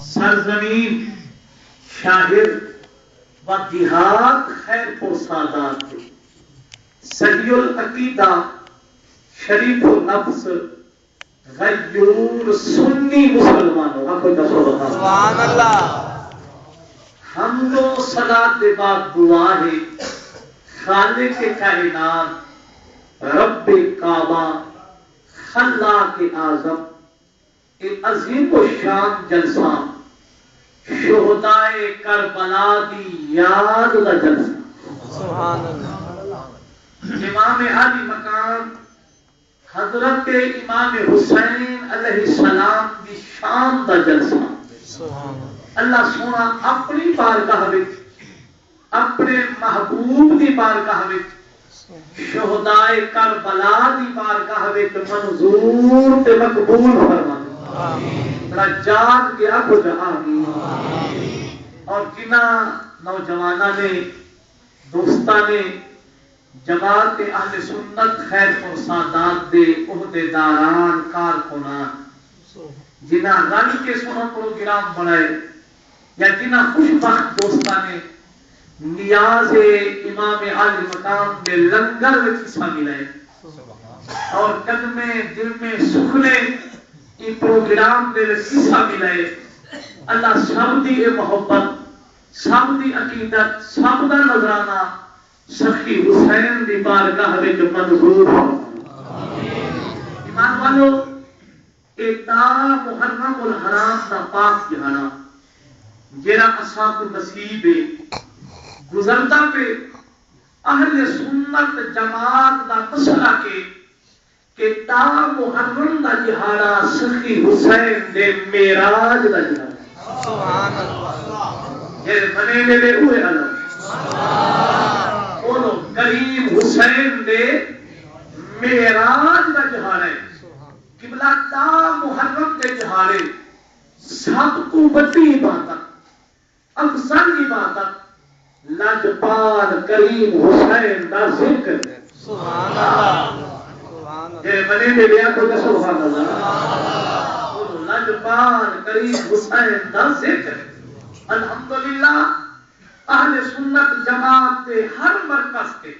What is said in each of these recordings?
سرزمین شاہر و دیہات خیر کو سادات تھے، صحیح العقیدہ شریف النفس غیور سنی مسلمانوں آپ کو سبحان اللہ۔ حمد و صلات کے بعد دعا ہے خالق کائنات رب کعبہ خلاق اعظم ایک عظیم و شان جلسہ شہدائے کربلا دی یاد دا جلسہ سبحان اللہ۔ امام عالی مقام حضرت امام حسین علیہ السلام دی شان دا جلسہ سبحان اللہ۔ سونا اپنی بارگاہ وچ اپنے محبوب دی بارگاہ وچ شہدائے کربلا دی بارگاہ وچ منظور تے مقبول فرما رجات کے اب آمین۔ اور جنہاں نوجوانوں نے دوستاں نے جماعت اہل سنت خیر و سادات دے عہدیداران کارکنان جنہاں رل کے سونا پروگرام بنائے یا جنہاں خوش بخت دوستاں نے نیاز امام عالی مقام میں لنگر میں حصہ ملائے اور قدمے دل میں سکھنے یہ پروگرام میں حصہ ملائے۔ اللہ سب دی محبت سب دی عقیدت سب دا نظرانہ سخی حسین دی بارگاہ وچ منظور ایمان والو ایک دا محرم الحرام دا پاک جہانا جیرا اصحاب نصیب گزرتا پہ اہل سنت جماعت دا مسئلہ کہ تا محرم دا جہاڑا سخی حسین دے معراج دا جہاڑا سبحان اللہ۔ یہ بنے لے ہوئے اللہ انہوں کریم حسین دے معراج دا جہاڑا ہے قبلہ تا محرم دے جہاڑے سب کو بڑی عبادت افضل عبادت لجپال کریم حسین دا ذکر سبحان اللہ۔ یہ بنے میں لیا کو سبحان اللہ۔ لجپال کریم حسین دا ذکر الحمدللہ اہل سنت جماعت کے ہر مرکز کے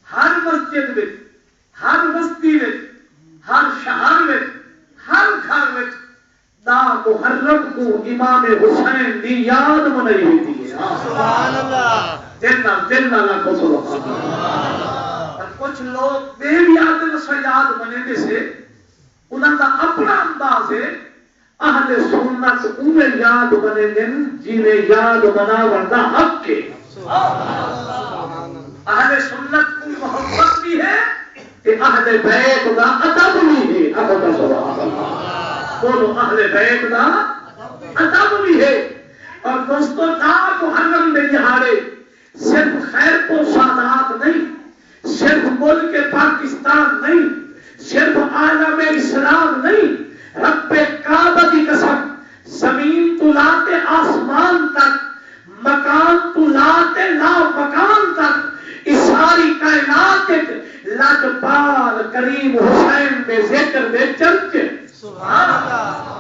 ہر مسجد میں ہر بستی میں ہر شہر میں ہر گھر میں دا محرم کو امام حسین دی یاد منائی ہوئی ہے سبحان اللہ۔ دل اللہ کو سبحان اللہ۔ اور کچھ لوگ بے یاد یاد بنے سے انہوں کا اپنا انداز ہے اہل سنت انہیں یاد بنے دن جنہیں یاد بنا ورنہ حق کے اہل سنت کی محبت بھی ہے کہ اہل بیت کا ادب بھی ہے ادب سبحان اللہ۔ بولو اہل بیت کا ادب بھی ہے۔ اور دوستو تا محرم میں دہاڑے صرف خیر کو سادات نہیں صرف ملک پاکستان نہیں صرف عالم اسلام نہیں رب کعبہ کی قسم زمین تو لاتے آسمان تک مکان تو لاتے لا مکان تک اس ساری کائنات لجپال کریم حسین میں ذکر میں چرچے سبحان اللہ۔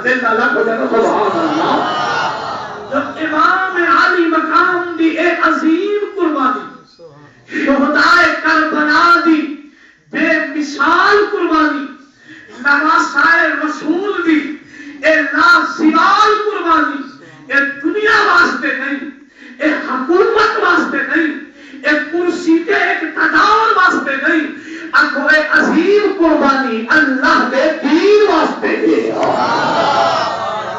دل اللہ سبحان اللہ۔ جب امام عالی مقام دی ایک عظیم قربانی شہدائے کربلا دی بے مثال قربانی نواسائے رسول دی اے لازوال قربانی اے دنیا واسطے نہیں اے حکومت واسطے نہیں اے کرسی کے اقتدار واسطے نہیں اگو اے عظیم قربانی اللہ دے دین واسطے ہے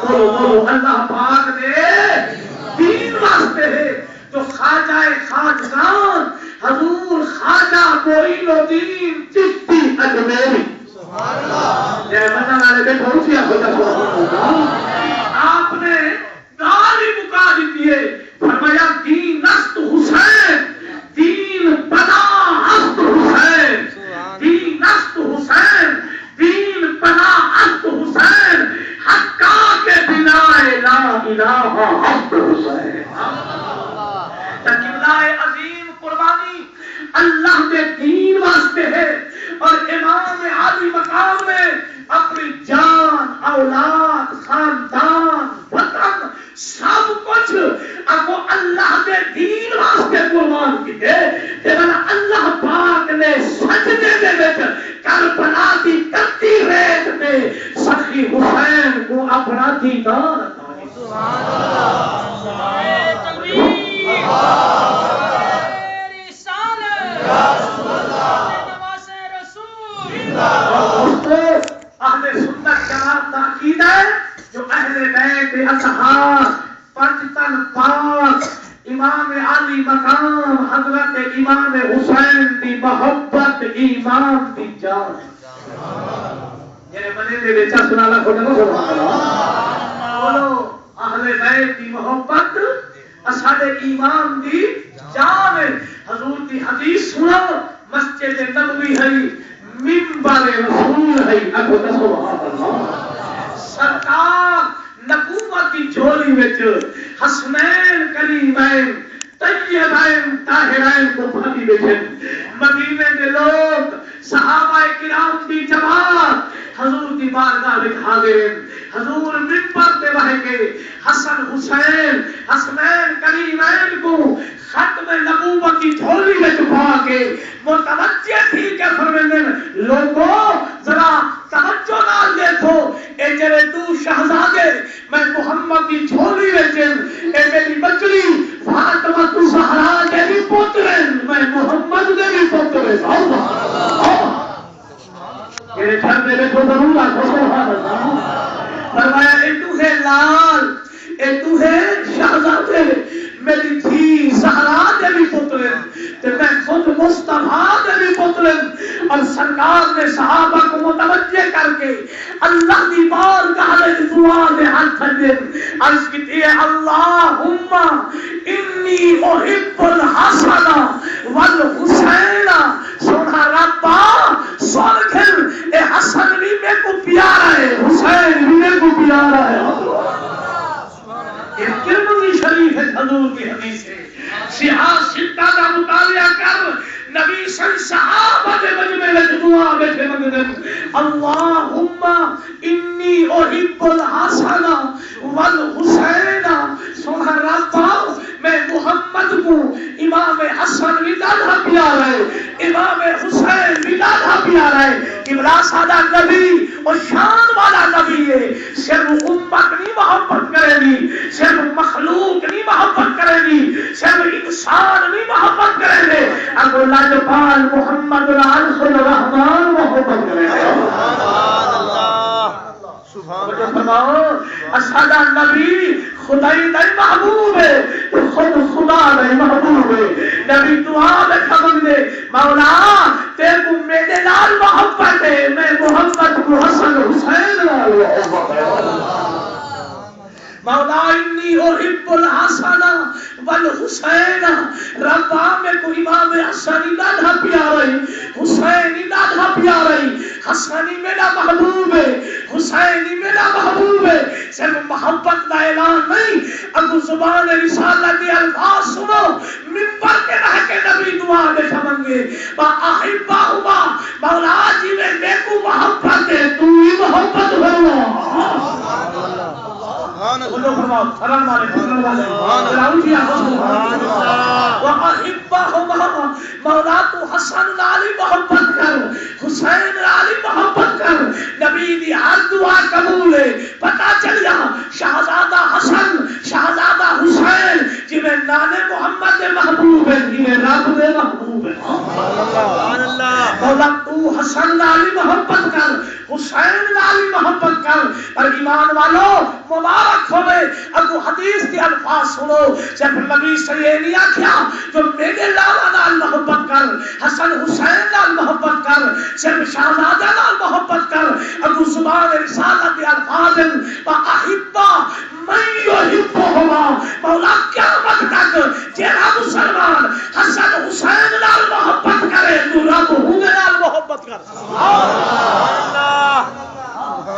بولو اللہ پاک دے دین واسطے ہے۔ تو خواجہ خواجگان حضور خواجہ معین الدین چشتی اجمیری سبحان اللہ۔ جے مدن والے بیٹھو روسیا آپ نے داری مکا دیتی ہے فرمایا دین نست حسین دین بنا ہست حسین دین نست حسین دین بنا ہست حسین حقا کے بنا لا الہ ہست حسین۔ عظیم قربانی اللہ کے دین واسطے ہے اور امام عالی مقام میں اپنی جان اولاد خاندان کو اپنا دیدار عطا اہل سنت جماعت کا عقیدہ ہے جو اہل بیت اطہار پنجتن پاک امام علی مقام حضرت امام حسین دی محبت ایمان دی جان میرے منے دے وچ سنا لا کھوٹا سبحان اللہ بولو اہل بیت دی محبت اساڈے ایمان دی جان ہے حضور دی حدیث سنو مسجد نبوی ہے منبر رسول ہے اگو سبحان اللہ سرکار نبوت کی جھولی وچ حسنین کریمین طیبین طاہرین کو بھائی بیٹھے مدینے دے لوگ صحابہ کرام دی جماعت حضور دی بارگاہ وچ حاضر ہیں حضور منبر تے بیٹھ کے حسن حسین حسنین کریمین کو ختم نبوت کی جھولی وچ پا کے متوجہ تھی کہ فرماندے لوگوں ذرا توجہ نال دیکھو اے جڑے دو شہزادے میں محمد کی جھولی وچ اے میری بچڑی فاطمہ الزہرا دے بھی پتر میں محمد دے بھی پتر میرے گھر میں بیٹھو ضرور آ سبحان اللہ فرمایا اے تو ہے لال اے تو ہے شہزادے میری تھی زہرا دے بھی پتر تے میں خود مصطفیٰ دے بھی پتر اور سرکار نے صحابہ کو متوجہ کر کے اللہ دی بارگاہ وچ دعا دے ہاتھ دے عرض کیتی ہے اللہم انی احب الحسن والحسین سونا ربا سن کر اے حسن بھی میرے کو پیارا ہے حسین بھی میرے کو پیارا ہے یہ ترمذی شریف ہے حضور کی حدیث ہے سیاہ ستہ کا مطالعہ کر نبی صلی صحابہ دے مجمع وچ دعا بیٹھے منگدے اللہم انی احب الحسن والحسین سبحان ربا میں محمد کو امام حسن بھی لالا پیارا ہے امام حسین بھی لالا پیارا ہے ابلا سادہ نبی اور شان والا نبی ہے صرف امت نہیں محبت کرے گی صرف مخلوق نہیں محبت کرے گی صرف انسان نہیں محبت کرے گے اب لاجپال محمد العرش الرحمن محبت کرے گے سبحان اللہ اسادہ نبی خدائی نہیں محبوب ہے خود خدا نہیں محبوب ہے نبی دعا میں خبر دے مولا تیرے کو میرے نال محبت ہے میں محمد کو حسن حسین نال محبت ہے مولا انی احب الحسن والحسین ربا میں کو امام حسن لالا پیارا ہے حسین لالا پیارا ہے حسن میرا محبوب ہے حسین میرا محبوب ہے صرف محبت کا اعلان نہیں ابو زبان رسالت کے الفاظ سنو منبر کے رہ کے نبی دعا میں سمنگے با احبہ ہوا مولا جی میں کو محبت ہے تو ہی محبت ہوا بولو فرماؤ سلام علیکم سلام علیکم مولا تو حسن علی محبت کر حسین علی محبت کر نبی دی ہر دعا قبول ہے پتہ چل جا شہزادہ حسن شہزادہ حسین جی میں نانے محمد دے محبوب ہے جی میں رب دے محبوب ہے سبحان اللہ مولا تو حسن علی محبت کر حسین علی محبت کر اور ایمان والو مبارک ہوئے ابو حدیث کے الفاظ سنو جب نبی سے یہ نہیں آکھیا جو میرے لالا نال محبت کر حسن حسین نال محبت کر صرف شہزادہ نال محبت کر ابو زبان رسالت کے الفاظ احبہ من یحبہما مولا قیامت تک جیڑا مسلمان حسن حسین نال محبت کرے تو رب ہونے نال محبت کر سبحان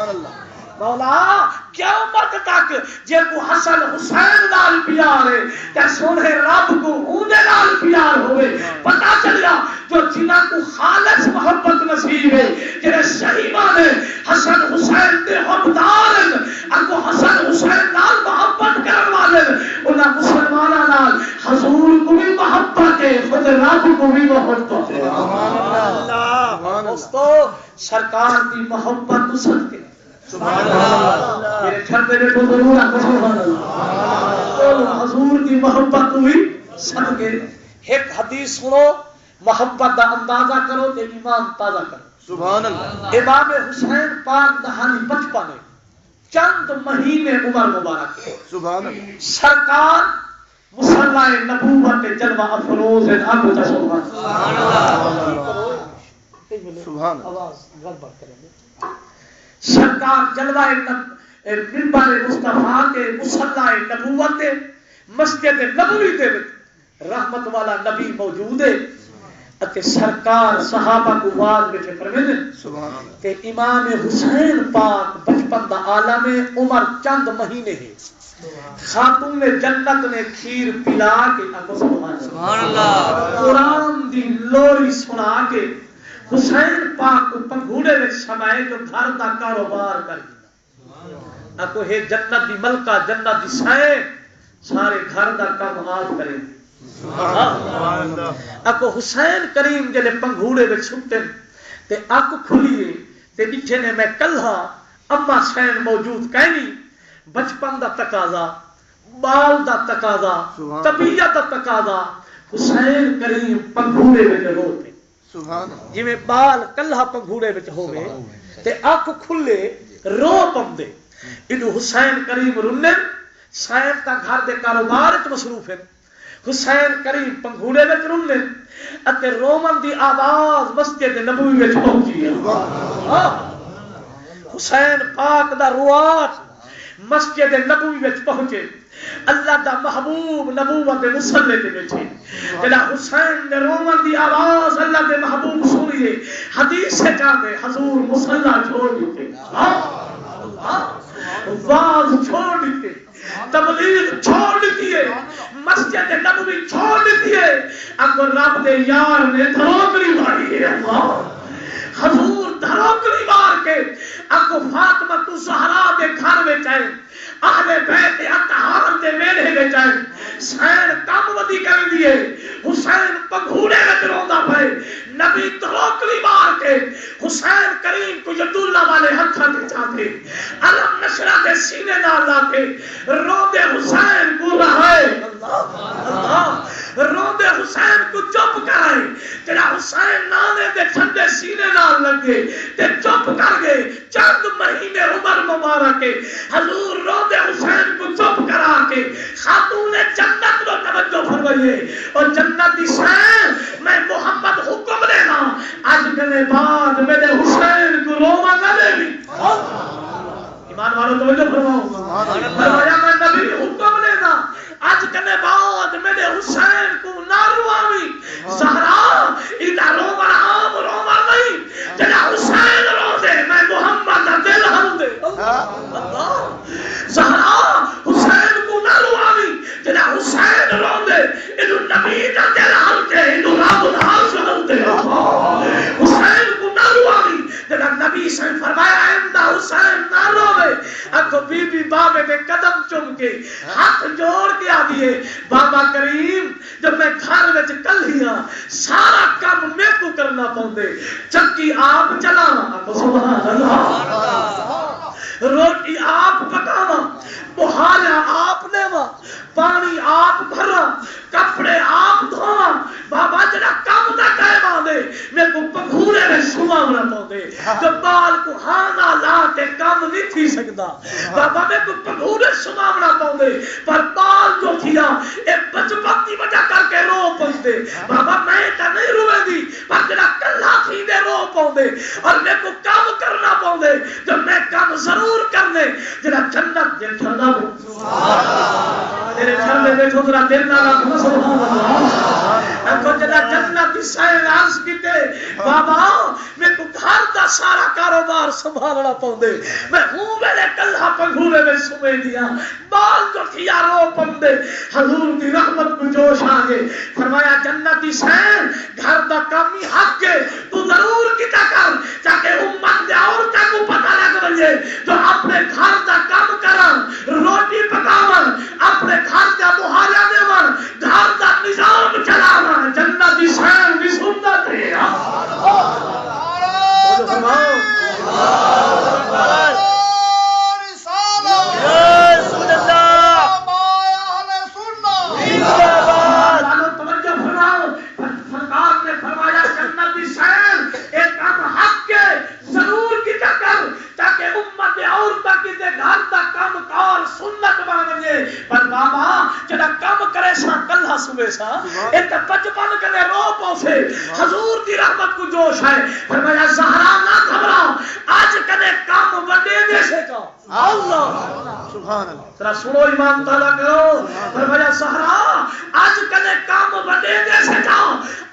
اللہ مولا قیامت تک جے کو حسن حسین نال پیار ہے تے سونے رب کو اونے نال پیار ہوئے پتہ چلیا جو جنہاں کو خالص محبت نصیب ہے جڑے صحیح مانے حسن حسین دے حبدار اگو حسن حسین نال محبت کرن والے انہاں مسلماناں نال حضور کو بھی محبت ہے خود رب کو بھی محبت ہے سبحان اللہ دوستو سرکار دی محبت تو صدقے سبحان اللہ میرے چھڑتے دیکھو ضرور آکھو سبحان اللہ حضور کی محبت ہوئی صدقے ایک حدیث سنو محبت دا اندازہ کرو تے ایمان تازہ کرو سبحان اللہ امام حسین پاک دا حالی بچپن چند مہینے عمر مبارک سبحان اللہ سرکار مصلی نبوت جلوہ افروز ابو سبحان اللہ سبحان آواز گڑبڑ کریں گے سرکار جلوہ منبر مصطفیٰ کے مصلی نبوت مسجد نبوی دے رحمت والا نبی موجود ہے اتے سرکار صحابہ کو واز بیٹھے فرمیندے کہ امام حسین پاک بچپن دا عالم عمر چند مہینے ہے خاتون جنت نے کھیر پلا کے سبحان اللہ قرآن دی لوری سنا کے حسین پاک کو پنگھوڑے میں شمائے جو گھر دا کاروبار کر دیا اکو ہے جنت دی ملکہ جنت دی سائے سارے گھر دا کام آپ کریں اکو حسین کریم جلے پنگھوڑے میں چھپتے تے اکو کھلیے تے نیچے نے میں کلھا اما سین موجود کہنی بچپن دا تقاضا بال دا تقاضا طبیعت دا تقاضا حسین کریم پنگھوڑے میں روتے جی میں بال کلھا پنگھوڑے میں ہوئے تے اکو کھلے رو پندے انہوں حسین کریم رنن سین کا گھر دے کاروبار وچ مصروف ہے حسین کریم پنگھوڑے وچ رنن اتے رومن دی آواز مسجد نبوی وچ پہنچی ہے حسین پاک دا روات مسجد نبوی وچ پہنچے اللہ دا محبوب نبوت دے مصلی تے بیٹھے جلا حسین نے رومن دی آواز اللہ دے محبوب سنیے حدیث سے جانے حضور مصلی چھوڑ دیتے واز چھوڑ دیتے تبلیغ چھوڑ دیتی ہے مسجد نبوی چھوڑ دیتی ہے اگر رب دے یار نے دھروکڑی ماری ہے حضور دھروکڑی مار کے اگر فاطمہ تو زہرا دے گھر میں چاہے اہل بیت اطہار دے میلے میں چاہے سین کام ودی کر دیے حسین پنگھوڑے میں روندا پئے نبی دھروکڑی مار کے حسین کریم کو ید اللہ والے ہتھاں دے چاہتے علم نشرہ دے سینے نال لا کے روندے حسین کو رہے اللہ روندے حسین کو چپ کرائے تیرا حسین نانے دے ٹھنڈے سینے نال لگے تے چپ کر گئے چند مہینے عمر مبارک حضور روندے حسین کو چپ کرا کے خاتون جنت کو توجہ فرمائیے اور جنت دی شان میں محمد حکم دینا آج کنے بعد میرے حسین کو روما نہ دے بھی ایمان والوں توجہ فرماؤ فرمایا میں نبی حکم دینا آج کنے بعد میرے حسین کو نہ رواوی زہرا ادھا روما عام روما نہیں جنا حسین رو دے میں محمد دل ہم دے زہرا حسین کو نہ رواوی جنا حسین رو دے انہوں نبی دا دل ہم دے انہوں رب الحال سے ہم دے حسین کو نہ رواوی جنا نبی سے فرمایا اندہ حسین نہ روے اکو بی بی بابے میں قدم چم کے ہاتھ جوڑ کے آدھیے بابا کریم جب میں گھر میں کل ہی سارا کام میں کو کرنا پاؤں چکی آپ چلانا سبحان اللہ روٹی آپ پکانا بہانا آپ لیوا پانی آپ بھرا کپڑے آپ دھونا بابا جنا کام نہ کہے باندے میں کو پنگھوڑے میں سماونا پاؤں جب بال کو ہانا لا کے کام نہیں تھی سکتا بابا میں کو پنگھوڑے سماونا پاؤں پر بال جو تھیا ایک بچپن کی وجہ کر کے رو پہنچتے بابا میں تا نہیں روے دی پر جنا کلہ تھی دے رو پاؤں اور میں کو کام کرنا پاؤں جب میں کام ضرور کرنے جنا جنت دل چھڑا ہوں تیرے گھر میں بیٹھو ذرا دل نہ رکھنا سبحان اللہ اکو جنا جنت کی سائن عرض کیتے بابا میں کو گھر دا سارا کاروبار سنبھالنا پاؤں میں ہوں میرے کلہ پنگھوڑے میں سمے دیا بال جو تھیا رو پندے حضور دی رحمت کو جوش آگے فرمایا جنت کی سائن گھر دا کامی حق کے تو ضرور کیتا کر تاکہ امت دے عورتوں کو پتہ لگ بجے جو اپنے گھر دا کام کرن روٹی پکاون اپنے گھر دا مہاجا دیون گھر دا نظام چلاون جنت دی شان بھی سنت ہے اللہ سنت بن ونجے پر بابا جڑا کم کرے سا کلہ صبح سا اے تے بچپن کنے رو پوسے حضور دی رحمت کو جوش ہے فرمایا زہرا نہ گھبراؤ آج کنے کام وڈے دے سے کا اللہ سبحان اللہ ذرا سنو ایمان تعالیٰ کرو فرمایا زہرا آج کنے کام وڈے دے سے کا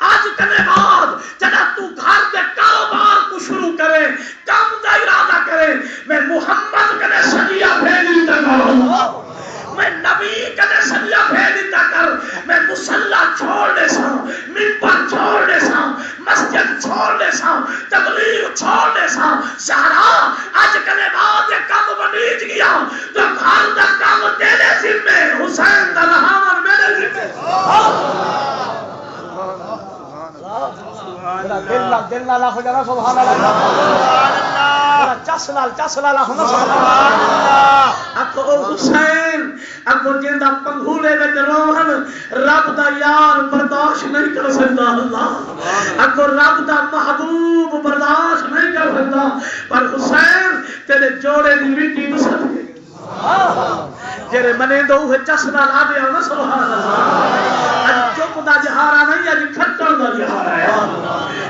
آج کنے بعد جڑا تو گھر دے کاروبار کو شروع کرے کام دا ارادہ کرے میں محمد کنے سجیہ بھیج دیتا میں نبی کنے سجیہ بھیج دیتا کر میں مصلی چھوڑ دے سا منبر چھوڑ دے سا مسجد چھوڑ دے سا تبلیغ چھوڑ دے سا زہرا آج کنے بعد یہ کام بنیج گیا تو گھر دا کام تیرے ذمے حسین دا رحمان میرے ذمے دل لالا ہو جانا سبحان اللہ چس لالا ہونا سبحان اللہ اب تو حسین اب وہ جندہ پنگھولے میں روحن رب دا یار برداشت نہیں کر سکتا اللہ اب وہ رب دا محبوب برداشت نہیں کر سکتا پر حسین تیرے جوڑے دی مٹی تو سب گئی جیرے منے دو ہے چسنا لا دیا ہونا سبحان اللہ اج چپ دا جہارا نہیں اج کھٹڑ دا جہارا ہے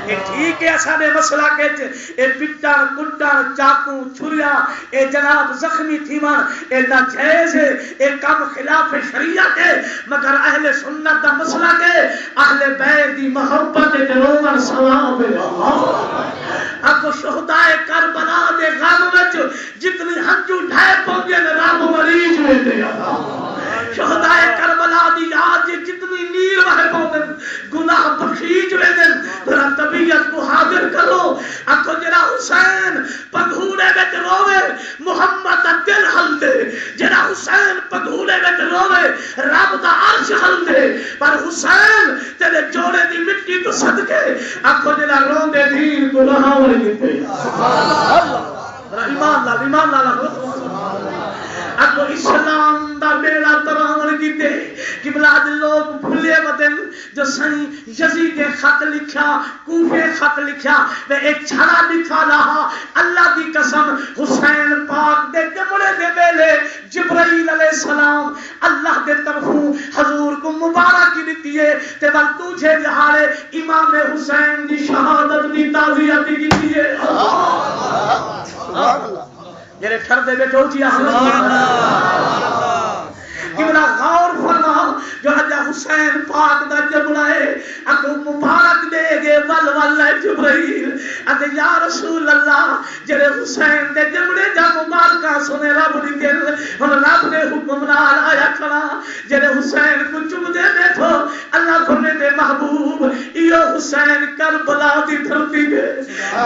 یہ ٹھیک ہے اسانے مسئلہ کے اے پٹن کٹن چاقو چھریا اے جناب زخمی تھیمن اے ناجائز ہے اے کام خلاف شریعت ہے مگر اہل سنت دا مسئلہ کے اہل بیت دی محبت تے رومن ثواب ہے اب شہداء کربلا دے غم وچ جتنی ہنجو ڈھائے پونگے رب مریض میں دیا شہداء کربلا دی یاد جتنی نیر وہے پونگے گناہ بخشیج میں دن ترا طبیعت کو حاضر کرو اب تو جرا حسین پگھوڑے میں روے محمد دل حل دے جرا حسین پگھوڑے میں روے رب دا عرش حل دے پر حسین تیرے جوڑے دی مٹی تو صدقے اب تو جرا رون دے دین کو رہا ہوئے دیتے ایمان لالا اب اسلام دا بیڑا تراون کیتے کہ بلاد لوگ بھولے بدن جو سنی یزید خط لکھا کوفے خط لکھا وہ ایک چھڑا لکھا رہا اللہ دی قسم حسین پاک دے جمڑے دے بیلے جبرائیل علیہ السلام اللہ دے طرفوں حضور کو مبارکی دیتی ہے تے بل تجھے جہارے امام حسین دی شہادت دی تعزیہ دیتی ہے سبحان اللہ جرے ٹھر دے بیٹھو چیا قبلہ غور فرما جو حجہ حسین پاک دا جبڑا ہے اکو مبارک دے گے ول ول جبرائیل اکو یا رسول اللہ جرے حسین دے جبڑے جا مبارکہ سنے رب دی گل ہن رب نے حکم نال آیا کھڑا جرے حسین کو چم دے بیٹھو اللہ فرمے دے محبوب ایو حسین کربلا دی دھرتی دے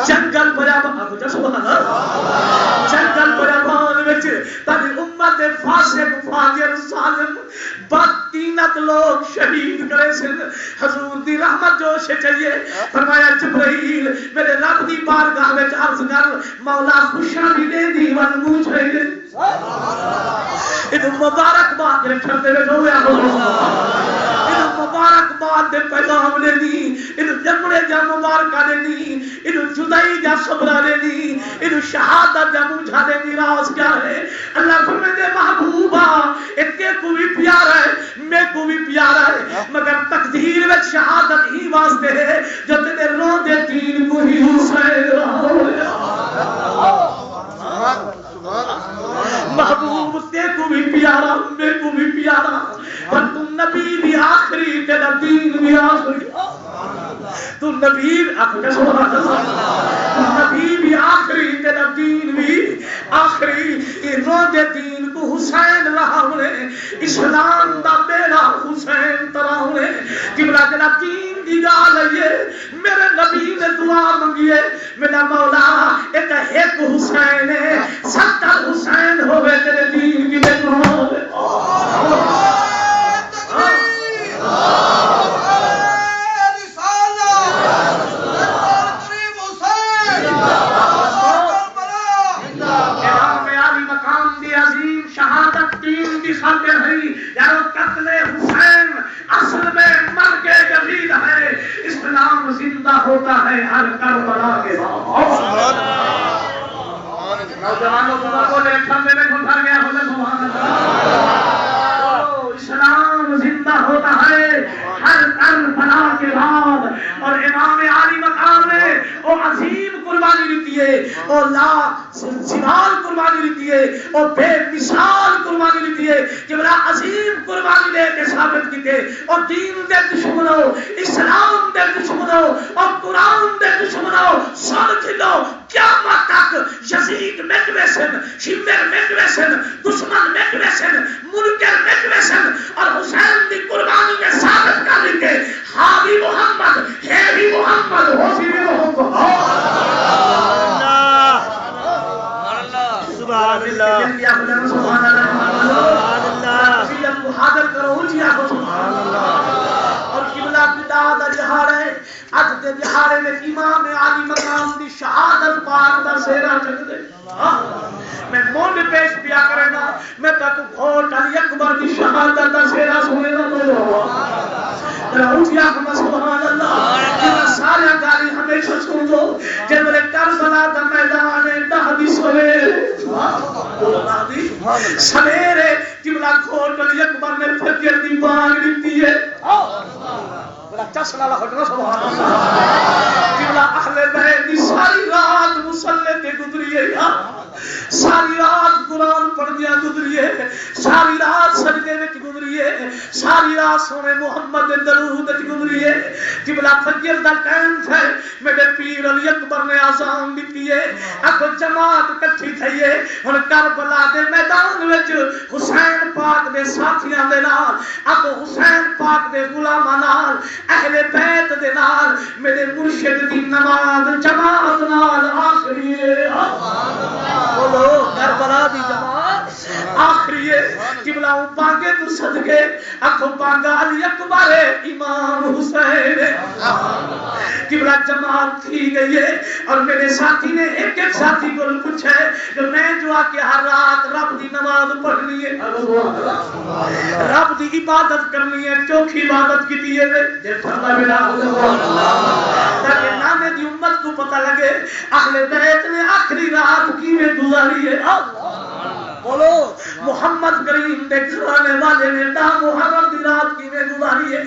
جنگل بڑا سبحان اللہ جنگل بڑا بان وچ تاکہ امت فاسق فاجر ظالم بدتینت لوگ شہید کرے سے حضور دی رحمت جو سے چاہیے فرمایا جبرائیل میرے رب دی بارگاہ میں عرض کر مولا خوشحالی دے دی ون منہ چاہیے ادھر مبارک بات رکھتے ہوئے ہوئے ادھر مبارک بات دے پیغام دے دی ادھر جمڑے جا مبارکہ دے دی ادھر جدائی جا صبرہ دے دی ادھر شہادت جا مجھا دے دی راز کیا ہے اللہ فرمے دے محبوبہ اتنے کو بھی پیارا ہے میں کو بھی پیارا ہے مگر تقدیر میں شہادت ہی واسطے ہے جو تیرے رو دے دین کو ہی حسین محبوب تے کو بھی پیارا میں کو بھی پیارا پر تم نبی بھی آخری تیرا دین بھی آخری تو نبی بھی آخری تیرا دین بھی آخری روز دین کو حسین رہا ہوئے اسلام دا بیڑا حسین ترہ ہوئے قبلہ جنا دین دی گال ہے میرے نبی نے دعا منگیے میرا مولا ایک حسین ہے 70 حسین ہوئے تیرے دین کی بے ہوئے ہوتا ہے ہر کربلا کے بعد نوجوانوں کو بولے ٹھنڈے میں گھر گیا ہوتا سبحان اللہ دیتی ہے اور لا سوال قربانی دیتی ہے اور بے مثال قربانی دیتی ہے کہ بڑا عظیم قربانی دے کے ثابت کیتے اور دین دے دشمنوں اسلام دے دشمنوں اور قرآن دے دشمنوں سن کھلو قیامت تک یزید میکویسن شمر میکویسن دشمن میکویسن منکر میکویسن اور حسین دی قربانی میں ثابت کر دیتے ہاں بھی محمد ہے بھی محمد ہو بھی محمد سبحان اللہ سبحان اللہ حاضر کرو جی آپ سبحان اللہ اور قبلہ بدعت جہار ہے اج دے دہاڑے میں امام عالی مقام دی شہادت پاک دا سہرا چک دے میں مونڈ پیش پیا کرے گا میں تک گھوٹ علی اکبر دی شہادت دا سہرا سنے گا تو اٹھیا ہم سبحان اللہ کہ سارے گالی ہمیشہ سن دو جب میرے کربلا دا میدان ہے دہدی سویرے قبلہ گھوٹ علی اکبر نے فجر دی بانگ دیتی ہے چسنا لگنا سبحان اللہ قبلہ اہل بیت دی ساری رات مصلی تے گزری ہے ساری رات قرآن پڑھدیا گزری ہے ساری رات سجدے وچ گزری ہے ساری رات سونے محمد دے درود وچ گزری ہے قبلہ فجر دا ٹائم ہے میرے پیر علی اکبر نے اذان دتی ہے اکو جماعت اکٹھی تھی ہے ہن کربلا دے میدان وچ حسین پاک دے ساتھیاں دے نال اکو حسین پاک دے غلاماں نال اہل بیت دے نال میرے مرشد دی نماز جماعت نال آخری ہے بولو کربلا دی جماعت آخری ہے قبلہ پاکے تو صدقے اکھو پانگا علی اکبر امام حسین قبلہ جماعت تھی گئی ہے اور میرے ساتھی نے ایک ایک ساتھی کو پوچھا ہے کہ میں جو آ کے ہر رات رب دی نماز پڑھنی ہے رب دی عبادت کرنی ہے چوکھی عبادت کی ہے تاکہ نانے دی امت کو پتہ لگے اہل بیت نے آخری رات کی میں گزاری ہے بولو محمد کریم دے گھرانے والے نے دا محرم دی رات کی میں گزاری ہے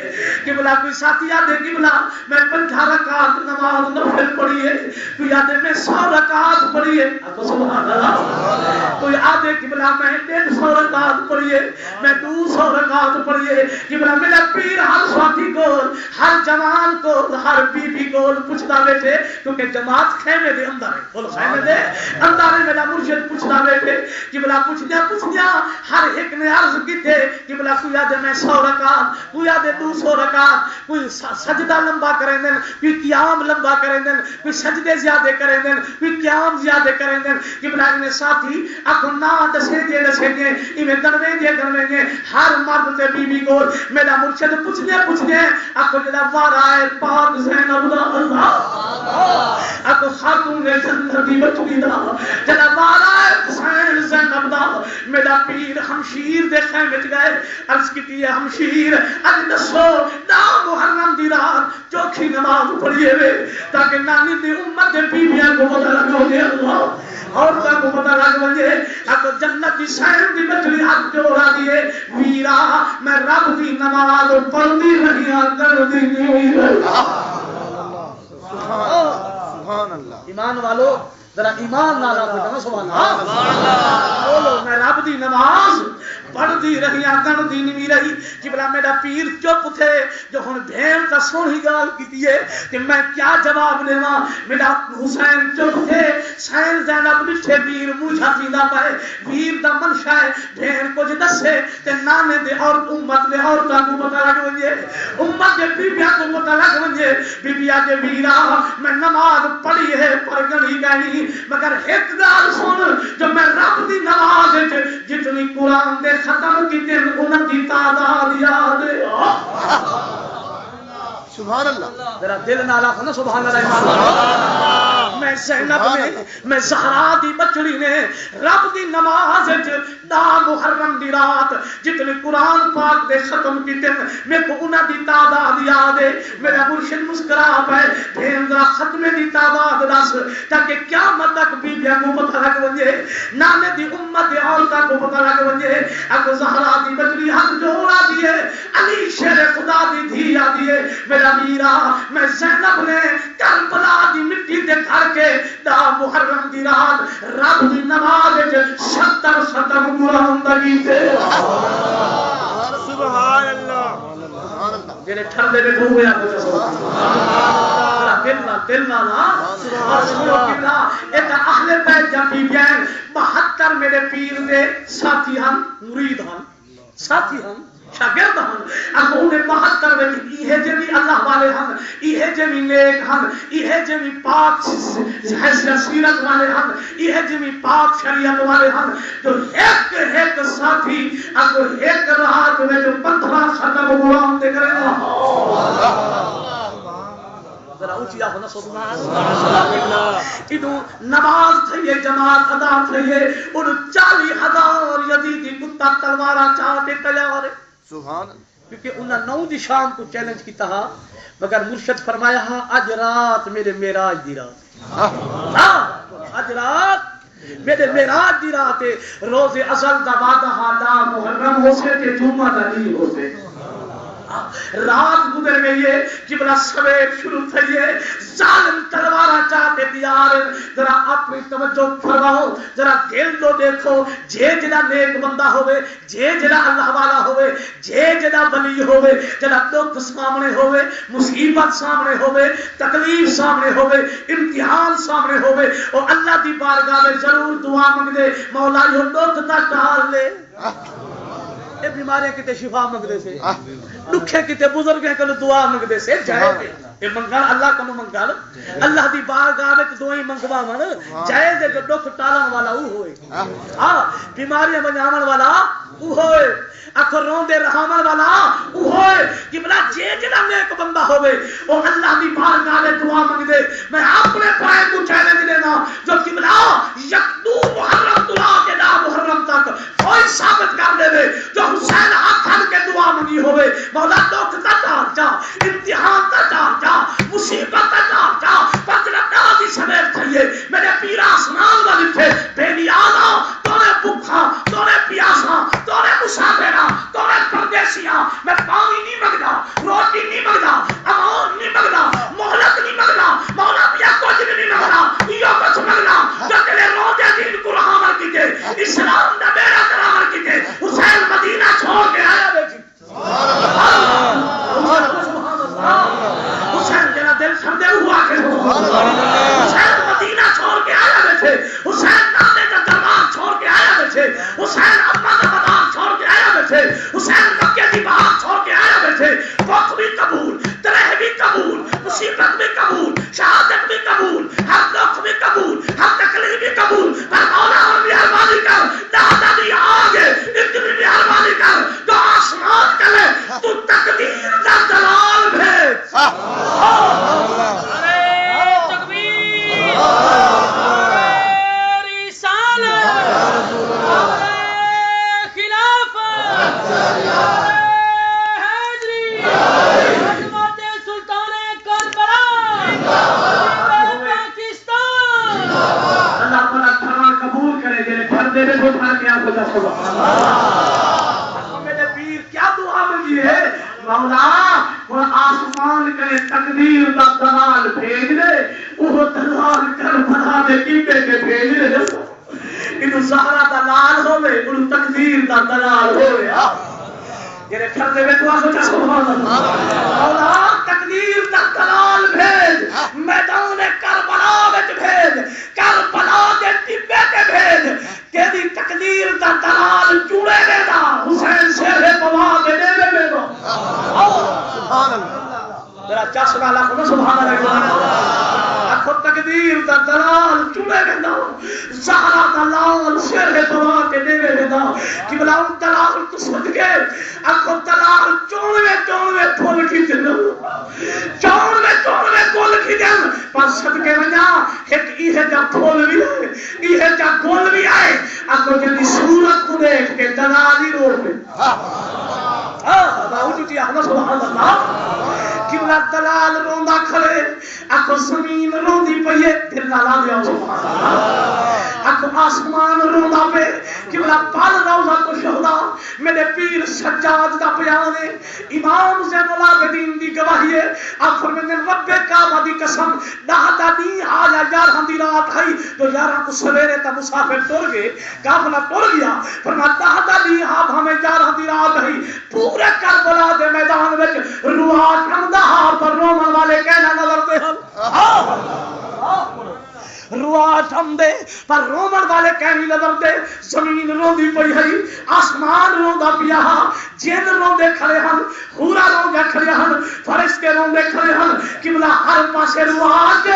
قبلہ کوئی ساتھی آدھے قبلہ میں 50 رکعت نماز نفل پڑھی ہے کوئی آدھے میں 100 رکعت پڑھی ہے سبحان اللہ کوئی آدھے قبلہ میں 150 رکعت پڑھی ہے میں 200 رکعت پڑھی ہے قبلہ میرا پیر ہر ساتھی کو ہر جوان کو ہر بی بی کو پوچھتا بیٹھے کیونکہ جماعت خیمے دے اندر ہے بولو خیمے دے اندر ہے میرا مرشد پوچھتا بیٹھے قبلہ پوچھدیا ہر ایک نے عرض کیتے قبلہ کوئی آدھے میں 100 رکعت کوئی آدھے 200 رکعت کوئی سجدہ لمبا کریں دیں کوئی قیام لمبا کریں دیں کوئی سجدے زیادہ کریں دیں کوئی قیام زیادہ کریں دیں قبلہ نے ساتھی اکھو نا دسے دے ایویں گنویں دے ہر مرد تے بی بی کو میرا مرشد پوچھدے اکھو جڑا وارا ہے پاک زینب دا اللہ اکھو خاتون نے جنت دی بچی دا جڑا وارا ہے حسین زینب دا میرا پیر ہمشیر دے خیمے وچ گئے عرض کیتی ہے ہمشیر اج دسو نا محرم دی رات چوکھی نماز پڑھیے وے تاکہ نانی دی امت دے بیویاں کو پتہ لگے دے اللہ اور کو پتہ لگ وجے اکو جنت دی سین دی بچڑی ہاتھ جوڑا دیے ویرا میں رب دی نماز پڑھدی رہی ہاں کردی نہیں سبحان اللہ ایمان والو ذرا ایمان نال آکھو سبحان اللہ بولو میں رب دی نماز پڑھدی رہی گنتی نہیں رہی قبلہ میرا پیر چپ تھے جو ہن بھین کا سونی گال کیتی ہے کہ میں کیا جواب دیواں میرا حسین چپ تھے سین زینب نٹھے پیر موچھا پیندا پئے پیر دا منشا ہے بھین کچھ دسے تے نانے دے اور امت دے عورتاں کو پتہ لگ ونجے امت دے بیبیاں کو پتہ لگ ونجے بیبیاں دے ویرا میں نماز پڑھی ہے پر گنی گئی مگر ایک گال سن جو میں رب دی نماز جتنی قرآن دے ختم کیتے انہاں دی تعداد یاد سبحان اللہ ذرا دل نال آکھو سبحان اللہ میں زینب نے میں زہرا دی بچڑی نے رب دی نماز دا محرم دی رات جتنے قرآن پاک دے ختم کیتے میں کو انہاں دی تعداد یاد ہے میرا مرشد مسکرا پے بھین دا ختم دی تعداد دس تاکہ قیامت تک بیبیاں کو پتہ لگ ونجے نانے دی امت دی عورتاں کو پتہ لگ ونجے اکو زہرا دی بچڑی ہاتھ جوڑا دیے علی شیر خدا دی دھی آدھی ہے میرا میرا میں زینب نے کربلا دی مٹی دے گھر کے دا محرم دی رات رب دی نماز وچ 70 قرآن دا کیتے سبحان اللہ جڑے ٹھردے میں ڈوبے آ کچھ دل والا ایک اہل بیت جا بی بیان 72 میرے پیر دے ساتھی ہم مرید ہم ساتھی ہم شاگرد ہم اگو انہیں 72 وچ یہ جوی اللہ والے ہم یہ جوی نیک ہم یہ جوی پاک سیرت والے ہم یہ جوی پاک شریعت والے ہم جو ایک ساتھی اگو ایک رات میں جو 15 سال غلام دے کرے ذرا اونچی آہو نا سبحان اللہ ادو نماز تھئیے جماعت ادا تھئیے اور 40,000 یزیدی کتا تلوارا چاہتے تیار سبحان کیونکہ انہاں 9 دی شام کو چیلنج کیتا ہا مگر مرشد فرمایا ہا اج رات میرے معراج دی رات اج رات میرے معراج دی رات روز ازل دا وعدہ دا محرم ہو سے تے جمعہ دا نہیں ہو سے رات گزر گئی ہے جبلا سویر شروع تھی ہے ظالم تلوارا چاہتے دیار ذرا اپنی توجہ فرماؤ ذرا دل تو دیکھو جے جڑا نیک بندہ ہوئے جے جڑا اللہ والا ہوئے جے جڑا ولی ہوئے جڑا دکھ سامنے ہوئے مصیبت سامنے ہوئے تکلیف سامنے ہوئے امتحان سامنے ہوئے اور اللہ دی بارگاہ میں ضرور دعا منگ دے مولا یہ دکھ تا ٹال لے یہ بیماریاں کتے شفا منگدے سے دکھے کتے بزرگیں کلو دعا منگدے سے جائے یہ منگل اللہ کو منگل اللہ دی بارگاہ میں دعائیں منگوا من جائے دے جو دکھ ٹالن والا وہ ہوئے ہاں بیماریاں بناون والا وہ ہوئے اکھر رون دے رحمن والا وہ ہوئے کہ بلا جے جڑا نیک بندہ ہوئے اور اللہ دی بارگاہ میں دعا منگدے میں اپنے پائے کو چیلنج دینا جو کہ بلا یکدو محرم دعا کے دا محرم تک کوئی ثابت کر دے دے جو حسین ہاتھ ہل کے دعا منگی ہوئے مولا دکھ تا ٹال جا امتحان تا ٹال جا مصیبت تا ٹال جا پتر دی سمیت تھئیے میرے پیرا آسمان والی تھے بے نیازا تونے بکھا تونے پیاسا تونے مسافرہ تونے پردیسیاں میں پانی نہیں مگدا روٹی نہیں مگدا امان نہیں مگدا مہلت نہیں مگدا مولا پیا کچھ نہیں مگدا یہ کچھ مگدا جو تیرے روزے دین قرآن کیتے اسلام دا بیڑا کرامر کیتے حسین مدینہ چھوڑ کے آیا بیٹھی حسین تیرا دل سمجھے ہوا کہ حسین مدینہ چھوڑ کے آیا بیٹھے حسین نانے کا دربار چھوڑ کے آیا بیٹھے حسین اپنا کا مدار چھوڑ کے آیا بیٹھے حسین مکہ کی بہار چھوڑ کے آیا بیٹھے وقت بھی قبول ترہ بھی قبول مصیبت بھی قبول شہادت بھی قبول ہر دکھ بھی قبول ہر تکلیف بھی قبول پر مولا اور مہربانی کر دادا دی آگے اتنی مہربانی کر تو آسمان کرے تو تقدیر دا دلال بھیج میرے پیر کیا دعا مانگی ہے مولا وہ آسمان کرے تقدیر دا دلال بھیج دے وہ دلال کربلا دے کیتے کے بھیج دے انہوں زہرا دا لال ہوئے انہوں تقدیر دا دلال ہوئے جنہیں ٹھردے میں دعا سوچا سبحان اللہ مولا تقدیر دا دلال بھیج میدان کربلا وچ بھیج کربلا دے ٹبے تے بھیج تیری تقدیر دا دلال چوڑے دے دا حسین شیر پوا دے دے دو سبحان اللہ ذرا چشمہ لاکھو سبحان اللہ آخو تقدیر دا دلال چوڑے دے دا زہرا دلال شیر پوا دے دے دا کہ بلاؤ دلال تو سمجھ گئے آخو دلال چوڑے پھول کی دے چوڑے پھول کی دے پر صدقے وجہ ایک یہ جا پھول بھی آئے یہ جا گول بھی آئے آخو جنی صورت کو دیکھ کے دلال ہی روڑ پہ باوجود احمد سبحان اللہ قبلہ دلال روندا کھڑے اکو زمین روندی پئی دل نہ لا دیا سبحان اللہ اکو آسمان روندا پہ قبلہ پال روضہ کو شہدا میرے پیر سجاد دا بیان ہے امام زین العابدین دی گواہی ہے آپ فرماتے ہیں رب کعبہ دی قسم دہتا نہیں آیا 11 دی رات ہے تو 11 کو سویرے تا مسافر ٹر گئے قافلہ ٹر گیا فرماتا دہتا نہیں آپ ہمیں 11 دی رات ہے پورے کربلا دے میدان وچ روحات اندہا پر رومن والے کہنا نظر دے رواج ہم دے پر رومن والے کہنی نظر دے زمین روندی پئی ہے آسمان روندا پیا جن روندے کھڑے ہن حورا روندے کھڑے ہن فرشتے روندے کھڑے ہن قبلہ ہر پاسے رواج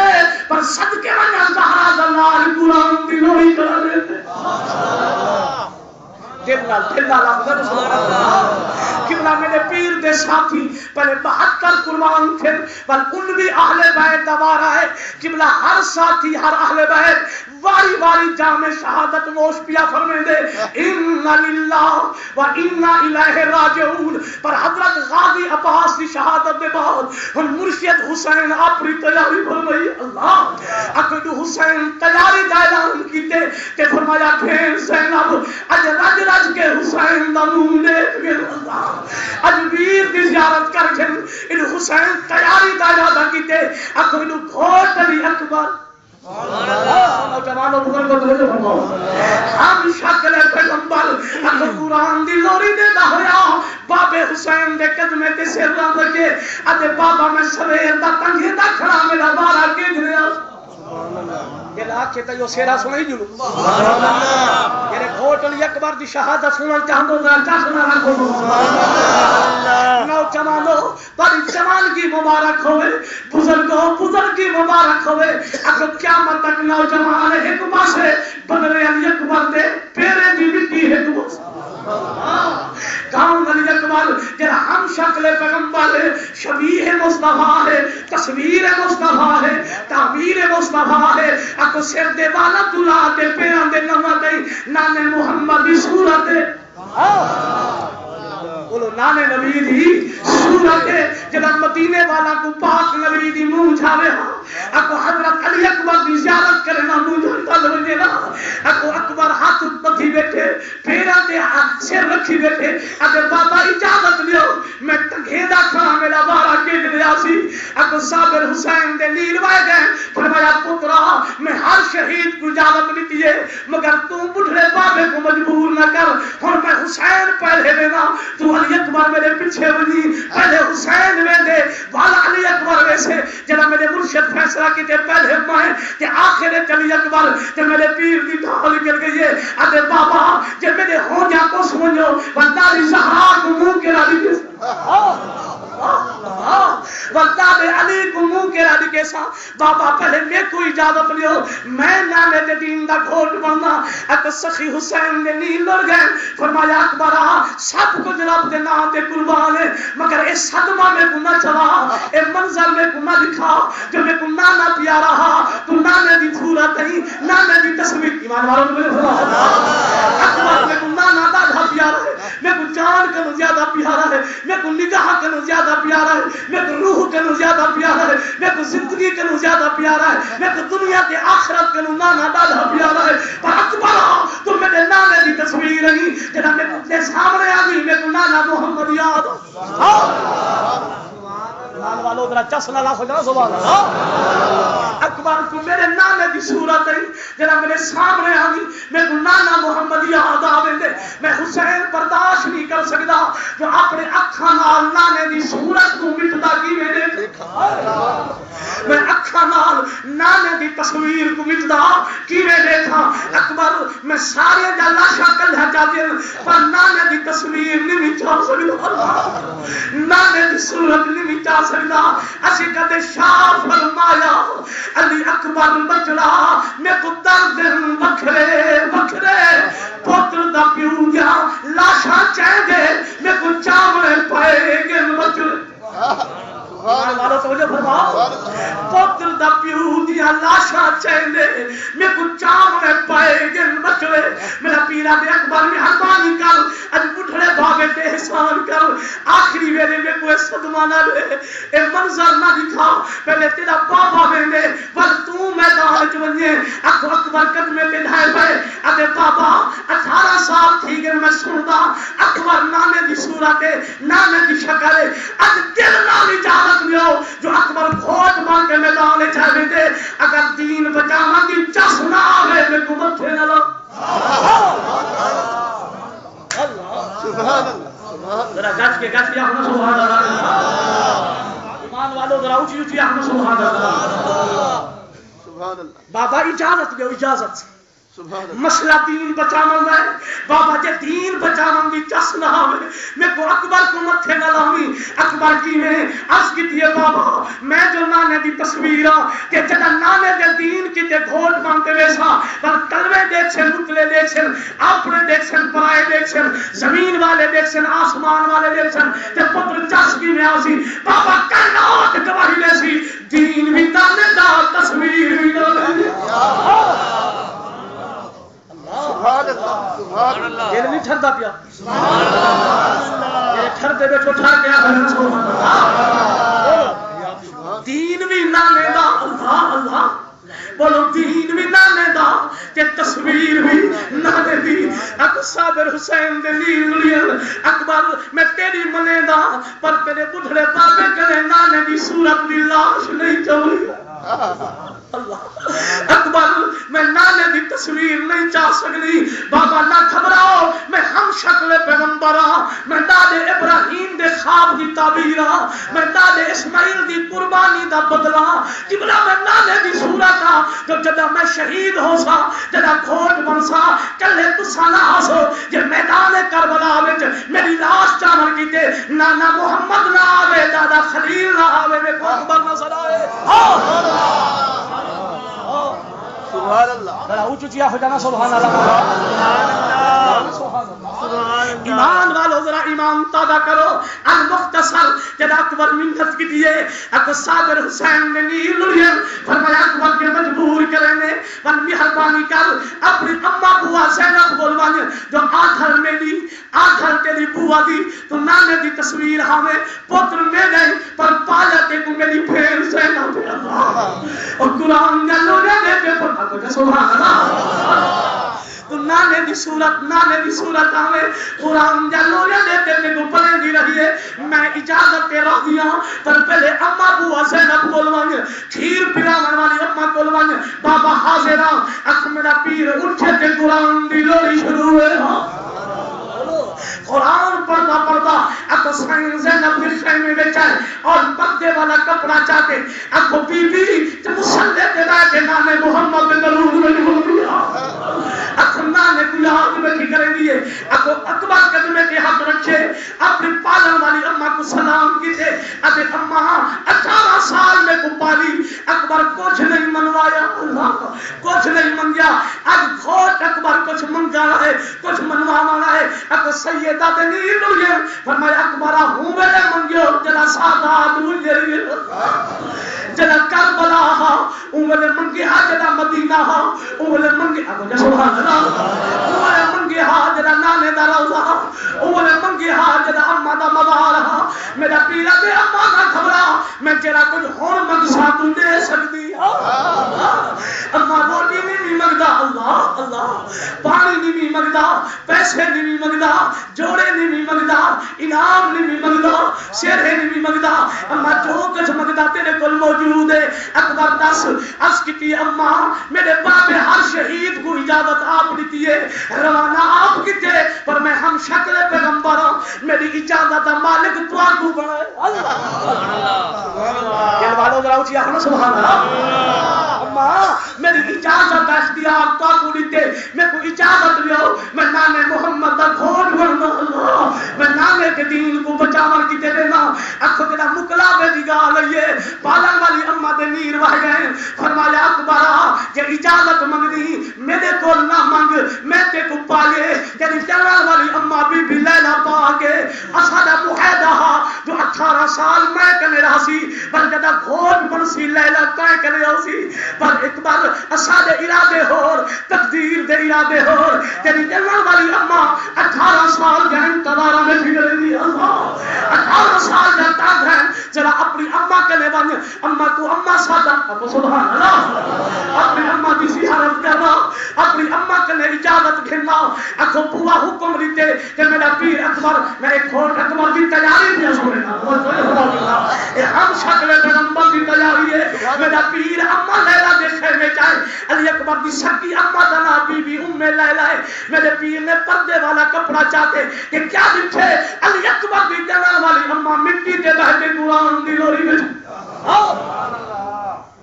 پر صدقے ونجا زہرا دلال قرآن دی روئی کر دے دل نال سبحان اللہ قبلہ میرے پیر دے ساتھی پہلے 72 قربان تھے پر ان بھی اہل بیت دوارا ہے قبلہ ہر ساتھی ہر اہل بیت واری واری جام شہادت نوش پیا فرمے دے ان للہ و انا الیہ راجعون پر حضرت غازی عباس کی شہادت دے بعد ہن مرشد حسین اپنی تیاری فرمائی اللہ اکد حسین تیاری دا اعلان کیتے تے فرمایا پھر زینب اج رج رج کے حسین دا منہ دیکھ گئے اللہ اج ویر دی زیارت کر کے ان حسین تیاری دا اعلان کیتے اکد گھوٹ علی اکبر نوجوانوں بزرگ کو توجہ فرماؤ ہم شکل پیغمبر اگر قرآن دی لوری دے دا ہویا بابے حسین دے قدمے تے سر رکھ کے اتے بابا میں سویر دا تنگے دا کھڑا میرا بارا کے گریا یہ لاکھ تے جو سیرا سنائی جو سبحان اللہ یہ گھوٹ علی اکبر دی شہادت سنن چاہندو ذرا چاشنا رکھو سبحان اللہ نوجوانوں بڑی جوانگی مبارک ہوئے بزرگی مبارک ہوئے اگر قیامت تک نوجوان ایک پاسے بدلے علی اکبر دے پیرے دی مٹی ہے تو کام علی اکبر جہاں ہم شکل پیغمبر ہے شبیہ مصطفیٰ ہے تصویر مصطفیٰ ہے تعبیر مصطفیٰ ہے اکو سر دے والا دلہ دے پیران دے نمہ دے نانے محمد دی صورت ہے بولو نانے نبی دی صورت ہے جب مدینے والا کو پاک نبی دی منہ جھاوے اکو حضرت علی اکبر دی زیارت کرنا منہ جھانتا لگے نا اکو اکبر ہاتھ پتھی بیٹھے پیرا دے سر رکھی بیٹھے اگر بابا اجازت لیو میں تنگیدہ کھڑا میرا بارا کے دیا سی اکو صابر حسین دے نیل وائے گئے فرمایا پترا میں ہر شہید کو اجازت لیتی ہے مگر تم بڑھڑے بابے کو مجبور نہ کر اور میں حسین پہلے دینا تو علی اکبر میرے پیچھے بنی پہلے حسین میں دے والا علی اکبر ویسے جنہا میرے مرشد فیصلہ کی تے پہلے مائیں تے آخر علی اکبر تے میرے پیر دی ڈھال کر گئی ہے اتے بابا جب میرے ہو جا کو سمجھو ونداری زہرا کو منہ کے رادی کے وقتاب علی کو منہ کے رادی کے ساتھ بابا پہلے میں کوئی اجازت لیو میں نامے دے دین دا گھوٹ بننا اتے سخی حسین دے نیل لڑ گئے فرمایا اکبرہ سب کچھ رب دے نام دے قربان ہے مگر اس صدمہ میں کو نہ چلا اے منظر میں کو نہ دکھا جو میں کو نانا پیا رہا تو نانے دی صورت نہیں نانے دی تصویر ایمان والوں نے فرمایا اکبر میں کو نانا دا پیارا ہے میں کو جان کا زیادہ پیارا ہے میں کو نگاہ کا زیادہ پیارا ہے میں کو روح کا زیادہ پیارا ہے میں کو زندگی کا زیادہ پیارا ہے میں کو دنیا کے آخرت کا نانا دادا پیارا ہے پر اکبر تو میرے نانے دی تصویر نہیں جنہاں میں کو سامنے آ گئی میں کو نانا محمد یاد سبحان والو ذرا چسنا لا ہو جانا سبحان اللہ اکبر کو میرے نانے دی صورت ہے جنہاں میرے سامنے آ گئی میں کو نانا محمد یاد آوے دے میں حسین برداشت نہیں کر سکتا جو اپنے اکھاں نال نانے دی صورت کو مٹدا کی میں دیکھا میں اکھاں نال نانے دی تصویر کو مٹدا کی میں دیکھا اکبر میں سارے دا لاشا کل ہے جاتے پر نانے دی تصویر نہیں مٹا سکتا نانے دی صورت نہیں مٹا سکتا اسی کدے شاہ فرمایا علی اکبر بچڑا میں کو درد بکھرے بکھرے پتر دا پیو گیا لاشا چاہ گے میں کو چاولے پائے گے بچڑے مالو توجہ فرماؤ پتر دا پیو دیا لاشا چاہندے میں کو چاولے پائے گے بچڑے میرا پیرا دے اکبر مہربانی کر اج بڈھڑے بابے تے احسان کر آخری ویلے میں کوئی صدمہ نہ دے اے منظر نہ دکھا پہلے تیرا بابا ویندے پر تو میدان چ ونجے اکو اکبر قدمے تے ڈھائے پئے اتے بابا 18 سال تھی گئے میں سندا اکبر نانے دی صورت نانے دی شکل اج دل نال اجازت دیو جو اکبر گھوٹ مار کے میدان وچ آ ویندے اگر دین بچاواں دی چس نہ آوے تے کو متھے نہ لو سبحان اللہ ذرا گج کے احمد سبحان اللہ ایمان والو ذرا اونچی اونچی احمد سبحان اللہ سبحان اللہ بابا اجازت دیو اجازت سبحان اللہ مسئلہ دین بچاون دا ہے بابا جے دین بچاون دی چس نہ ہوے میں کو اکبر کو متھے نہ لاویں اکبر کی میں عرض کیتی ہے بابا میں جو نانے دی تصویر کہ جدا نانے دے دین کیتے گھوٹ مانتے ویسا پر کلوے دیکھ سے نکلے دیکھ سے اپنے دیکھ سے پرائے دیکھ سے زمین والے دیکھ سے آسمان والے دیکھ سے تے پتر چس کی میں آسی بابا کائنات گواہی لے سی دین بھی نانے دا تصویر بھی نانے سبحان اللہ سبحان اللہ یہ نہیں ٹھردا پیا سبحان اللہ یہ ٹھردے بیٹھو ٹھر گیا سبحان اللہ دین بھی نانے دا اللہ اللہ بولو دین بھی نانے دا کہ تصویر بھی نانے دی اک صابر حسین دے نیل اکبر میں تیری منے دا پر تیرے بڈھڑے بابے کنے نانے دی صورت دی لاش نہیں چوئی اللہ اکبر میں نانے دی تصویر نہیں چاہ سکتی بابا نہ گھبراؤ میں ہم شکل پیغمبر ہاں میں دادے ابراہیم دے خواب دی تعبیر ہاں میں دادے اسماعیل دی قربانی دا بدلہ جبلا میں نانے دی صورت ہاں جو جدا میں شہید ہو سا جدا گھوٹ بن سا کلے تسا نہ ہسو جے میدان کربلا وچ میری لاش چاون کیتے نانا محمد نہ آوے دادا خلیل نہ آوے میں کو اکبر نظر آئے سبحان اللہ ذرا اونچی چیا ہو جانا سبحان اللہ سبحان اللہ ایمان والو ذرا ایمان تازہ کرو المختصر جب اکبر منت کی دیے اکو صابر حسین نے نیل لڑیے فرمایا اکبر کے مجبور کرنے ون مہربانی کر اپنی اما بوا زینب بولوانے جو آدھر میری آدھر تیری بوا دی تو نانے دی تصویر ہمیں پتر میں نہیں پر پایا تے کو میری پھیر زینب اللہ اور قرآن نے لوگے دے پہ پر سبحان اللہ تو نانے دی صورت آوے قرآن جلو یا دیتے میں کو پڑھے دی رہی ہے میں اجازت تے رہ دیا پر پہلے اما بوا زینب بولوانگے کھیر پیراون والی اما بولوانگے بابا حاضران اکھ میرا پیر اٹھے تے قرآن دی لوری شروع ہوئے قرآن پڑھتا پڑھتا اکو سائن زینب بھی خیمے بیچائے اور پردے والا کپڑا چاہتے اکو بی بی جب مسلح دے رہے تھے نانے محمد بن درود میں نکل دیا اکو نانے گلاب میں کی کرے دیئے اکو اکبر قدمے کے حق رکھے اپنی پالن والی اممہ کو سلام کی تھے ابھی اممہ 18 سال میں کو پالی اکبر کچھ نہیں منوایا اللہ کچھ نہیں منگیا اب گھوٹ اکبر کچھ منگا رہا ہے کچھ منوا رہا ہے اکو سیدہ دنیر ہوئے فرمایا اکبرہ ہوں میں منگیو جنا سادات ہوئے جنا کربلا ہاں انہوں منگی ہاں جنا مدینہ ہاں انہوں منگی ہاں سبحان اللہ انہوں منگی ہاں جنا نانے دا روزہ ہاں انہوں منگی ہاں جنا اممہ دا مدار ہاں میرا پیرا دے اممہ دا کھبرا میں جنا کچھ ہون منگسا تو دے سکتی اممہ روٹی نہیں منگدا اللہ اللہ پانی نہیں منگدا پیسے نہیں منگدا جوڑے نہیں منگدا انعام نہیں منگدا شیرے نہیں منگدا اممہ جو کچھ منگدا تیرے کل موجود ہے اکبر دس عرض کی اممہ میرے باپ ہر شہید کو اجازت آپ دیتی ہے روانہ آپ کیتے پر میں ہم شکل پیغمبر ہوں میری اجازت مالک تو آگو بڑھائے اللہ یہ والوں ذرا اچھی آخنا سبحان اللہ اممہ میری اجازت اختیار تو آگو دیتے میں کو اجازت لیو میں نانے محمد دا گھوٹ بڑھنا اللہ میں نانے کے دین کو بچاور کی تیرے نا اکھو تیرا مقلابے دیگا لئیے پالن والی اممہ دے نیر وح گئے فرمایا اکبرہ کہ اجازت منگ دی میرے کو نہ منگ میں تے کو پالے تیری جلال والی اممہ بی بی لیلہ پاکے اسادہ محیدہ جو 18 سال میں کنے رہا سی پر جدہ گھوٹ بنسی لیلہ کائے کنے رہا سی پر ایک بار اسادہ ارادے ہور تقدیر دے ارادے ہور تیری جلال والی اممہ 18 سال جہاں انتظارہ میں فکر سال جاتا ہے ذرا اپنی اما کے لے بن اما تو اما سادہ اب سبحان اللہ اپنی اما کی زیارت کرنا اپنی اما کے لے اجازت گھننا اکھو بوا حکم دیتے کہ میرا پیر اکبر میں ایک کھوٹ اکبر کی تیاری بھی سننا ہم شکل پیغمبر کی تیاری ہے میرا پیر اما لیلا دیکھے میں جائے علی اکبر کی سکی اما دنا بی بی ام لیلا ہے میرے پیر نے پردے والا کپڑا چاہتے کہ کیا دکھے علی اکبر کی جنان والی اما مٹی کے بہتے قرآن دی لوری میں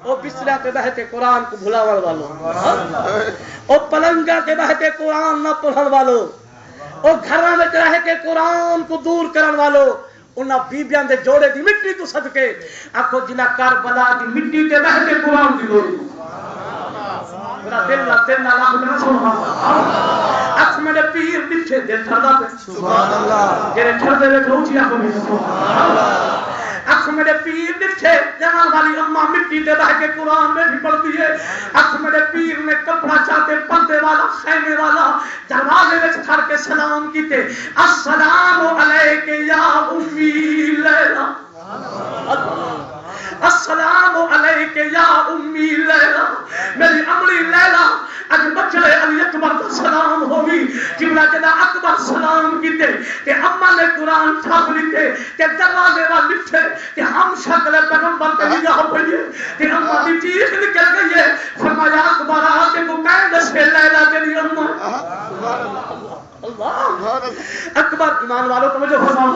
او بسرا کے بہتے قرآن کو بھلاون والوں او پلنگا کے بہتے قرآن نہ پڑھن والوں او گھراں وچ رہ کے قرآن کو دور کرن والوں انہاں بیبیاں دے جوڑے دی مٹی تو صدقے آکھو جنہ کربلا دی مٹی تے بہتے قرآن دی لوری میرا دل نہ لاکھ سبحان اللہ اکھ میرے پیر پیچھے دل ٹھڑدا پہ سبحان اللہ جڑے ٹھڑدے وچ اونچی آکھو سبحان اللہ اکھ میرے پیر پیچھے جنان والی اما مٹی تے بیٹھ کے قرآن میں بھی پڑھتی ہے اکھ میرے پیر نے کپڑا چاہتے پردے والا خیمے والا دروازے وچ کھڑ کے سلام کیتے السلام علیک یا امی لیلا السلام علیک یا امی لیلا میری املی لیلا اج بچڑے علی اکبر کا سلام ہوگی جبلا جدا اکبر سلام کیتے کہ اما نے قرآن چھاپ لیتے کہ دروازے والا لکھے کہ ہم شکل پیغمبر کے لیے پڑھیے کہ اما دی چیخ نکل گئی ہے فرمایا اکبر آ کے کو کہہ دسے لیلا تیری اما اللہ اکبر ایمان والوں کو مجھے فرماؤ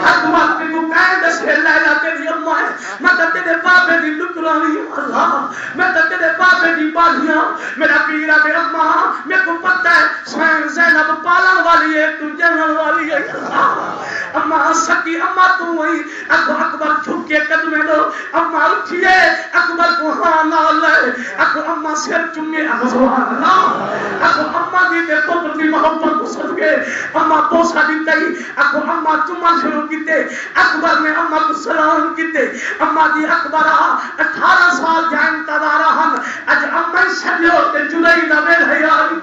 اکبر کے کو کہہ دسے لیلا تیری اما ہے میں تیرے بابے دی لکرانی اللہ میں تیرے بابے دی بالیاں میرا پیرا بے اما میرے کو پتہ ہے سین زینب پالن والی ہے تو جنن والی ہے اما سکی اما تو وہی اکبر جھک کے قدمے دو اما اٹھیے اکبر کو ہاں نہ لے اما سر چمے سبحان اللہ اما دی دے پتر دی محبت کو صدقے اما بوسا دیتا ہی اما چمن شروع کیتے اکبر نے اما کو سلام کیتے اما دی اکبر 18 سال جا انتظار ہن اج اما سجو تے جڑائی نہ ویل ہے یار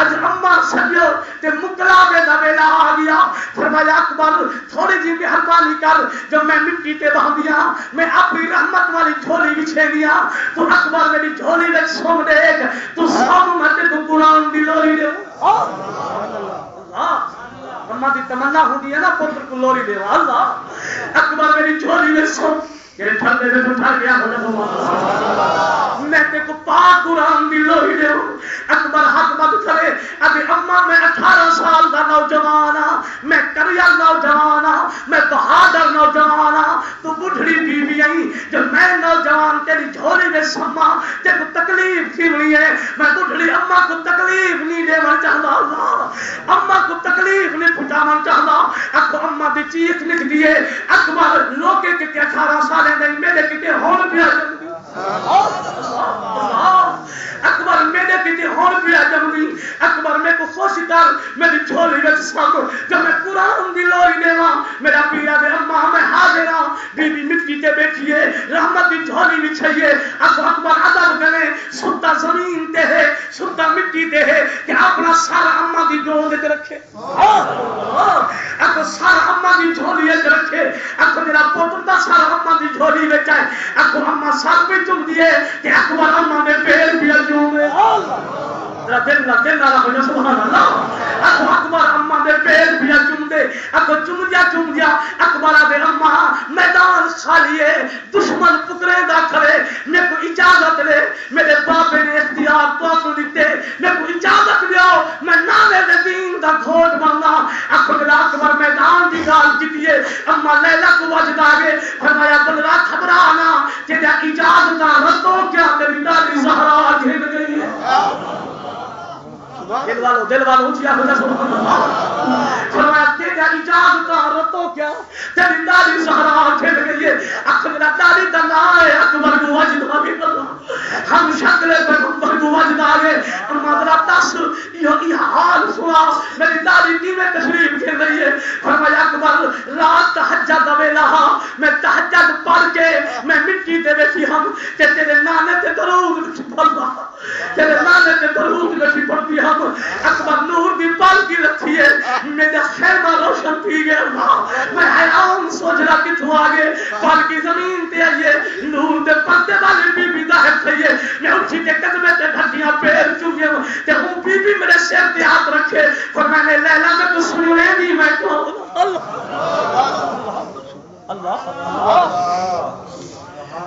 اج اما سجو تے مکلا دے دا ویلا آ گیا فرمایا اکبر تھوڑی جی مہربانی کر جب میں مٹی تے باندھیا میں اپنی رحمت والی جھولی بچھے دیا تو اکبر میری جھولی وچ سوم دیکھ تو سب مت کو قرآن دی لوری دے اللہ اما دی تمنا ہوندی ہے نا پتر کو لوری دے اللہ اکبر میری جھولی وچ سوم یہ ٹھنڈے میں اٹھا گیا میں تے کو پاک قرآن دی لوری دے اکبر ہاتھ مت کرے ابھی اما میں 18 سال دا نوجوان ہاں میں کریا نوجوان ہاں میں بہادر نوجوان ہاں تو بڈھڑی بیوی آئی جب میں نوجوان تیری جھولی میں سما تے کو تکلیف کی ہوئی ہے میں بڈھڑی اما کو تکلیف نہیں دینا چاہتا اللہ اما کو تکلیف نہیں پہنچانا چاہتا اکو اما دی چیخ لکھ دیے اکبر لوکے کے 18 سال نہیں میرے کتے ہون پیا جلدی اکبر میرے کتے ہون پیا جلدی اکبر میں کو خوش کر میری جھولی وچ سب جب میں قرآن دی لوری دیواں میرا پیرا دے اما میں حاضر ہاں بی بی مٹی تے بیٹھیے رحمت دی جھولی بچھائیے اکبر ادب کرے ستا زمین تے ہے ستا مٹی تے ہے کہ اپنا سارا اما دی گود تے رکھے اکو سارا اما دی جھولی تے رکھے اکو میرا پوتر دا سارا اما دی جھولی وچ ہے اکو اما سر پہ چم دیے کہ اکبر اما نے پیر بھی چوم دے دل نہ ہو جا سبحان اللہ اکو اکبر اما دے پیر بھی چوم دے اکو چوم دیا اکبر دے اما میدان خالی ہے دشمن پکرے دا کھڑے میں کو اجازت لے میرے بابے نے اختیار تو کو دیتے میں کو اجازت دیو میں ناوے دے دین دا گھوٹ بننا اکو میرا اکبر میدان دی گال کیتیے اما لیلا کو وجد آگے فرمایا بندرا گھبرانا تیرا اجازت رتو کیا تیری دادی زہرا گھن گئی ہے دل والو اونچیا ہو جا سبحان اللہ فرمایا تیرا اجازت رتو کیا تیری دادی زہرا گھن گئی ہے اکھ میرا دادی دا نام ہے اکبر کو وجد آگے ہم شکل پیغمبر کو وجد آگے اما ذرا دس یہ حال سنا میری دادی کی میں تشریف کھیل رہی ہے فرمایا اکبر رات تہجد دا ویلا میں تہجد پڑھ کے میں مٹی تے بیٹھی ہم کہ تیرے نانے تے درود پڑھدا تیرے نانے تے درود لکھی پڑھتی ہم اکبر نور دی پالکی رکھی ہے میرا خیمہ روشن پی گیا میں حیران سوچ رہا کتوں آ گئے پل کی زمین تے آئیے نور دے پردے والی بی بی ظاہر تھئیے میں اٹھی کے قدمے تے ڈھٹیاں پیر چوکے تے وہ بی بی میرے سر تے ہاتھ رکھے فرمانے لیلا میں تو سن لے نہیں میں کون اللہ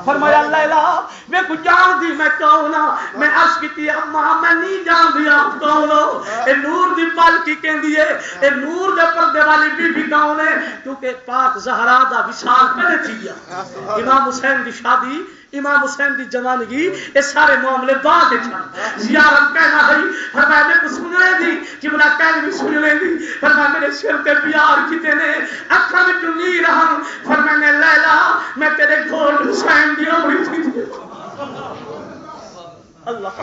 فرمایا لیلا میں کو جان دی میں کون میں عرض کیتی اماں میں نہیں جان دی آپ کون اے نور دی پالکی کہندی ہے اے نور دے پردے والی بی بی کون ہے کیونکہ پاک زہرا دا وصال پہلے تھی گیا امام حسین دی شادی امام حسین دی جوانگی یہ سارے معاملے بعد زیارت کہنا ہے فرمایا میں کو سن لے دی کہ بنا کہنے بھی سن لے دی فرمایا میرے سر تے پیار کیتے نے اکھاں میں تو نہیں رہا فرمایا نے لیلا میں تیرے گھوٹ حسین دی عمری تھی اللہ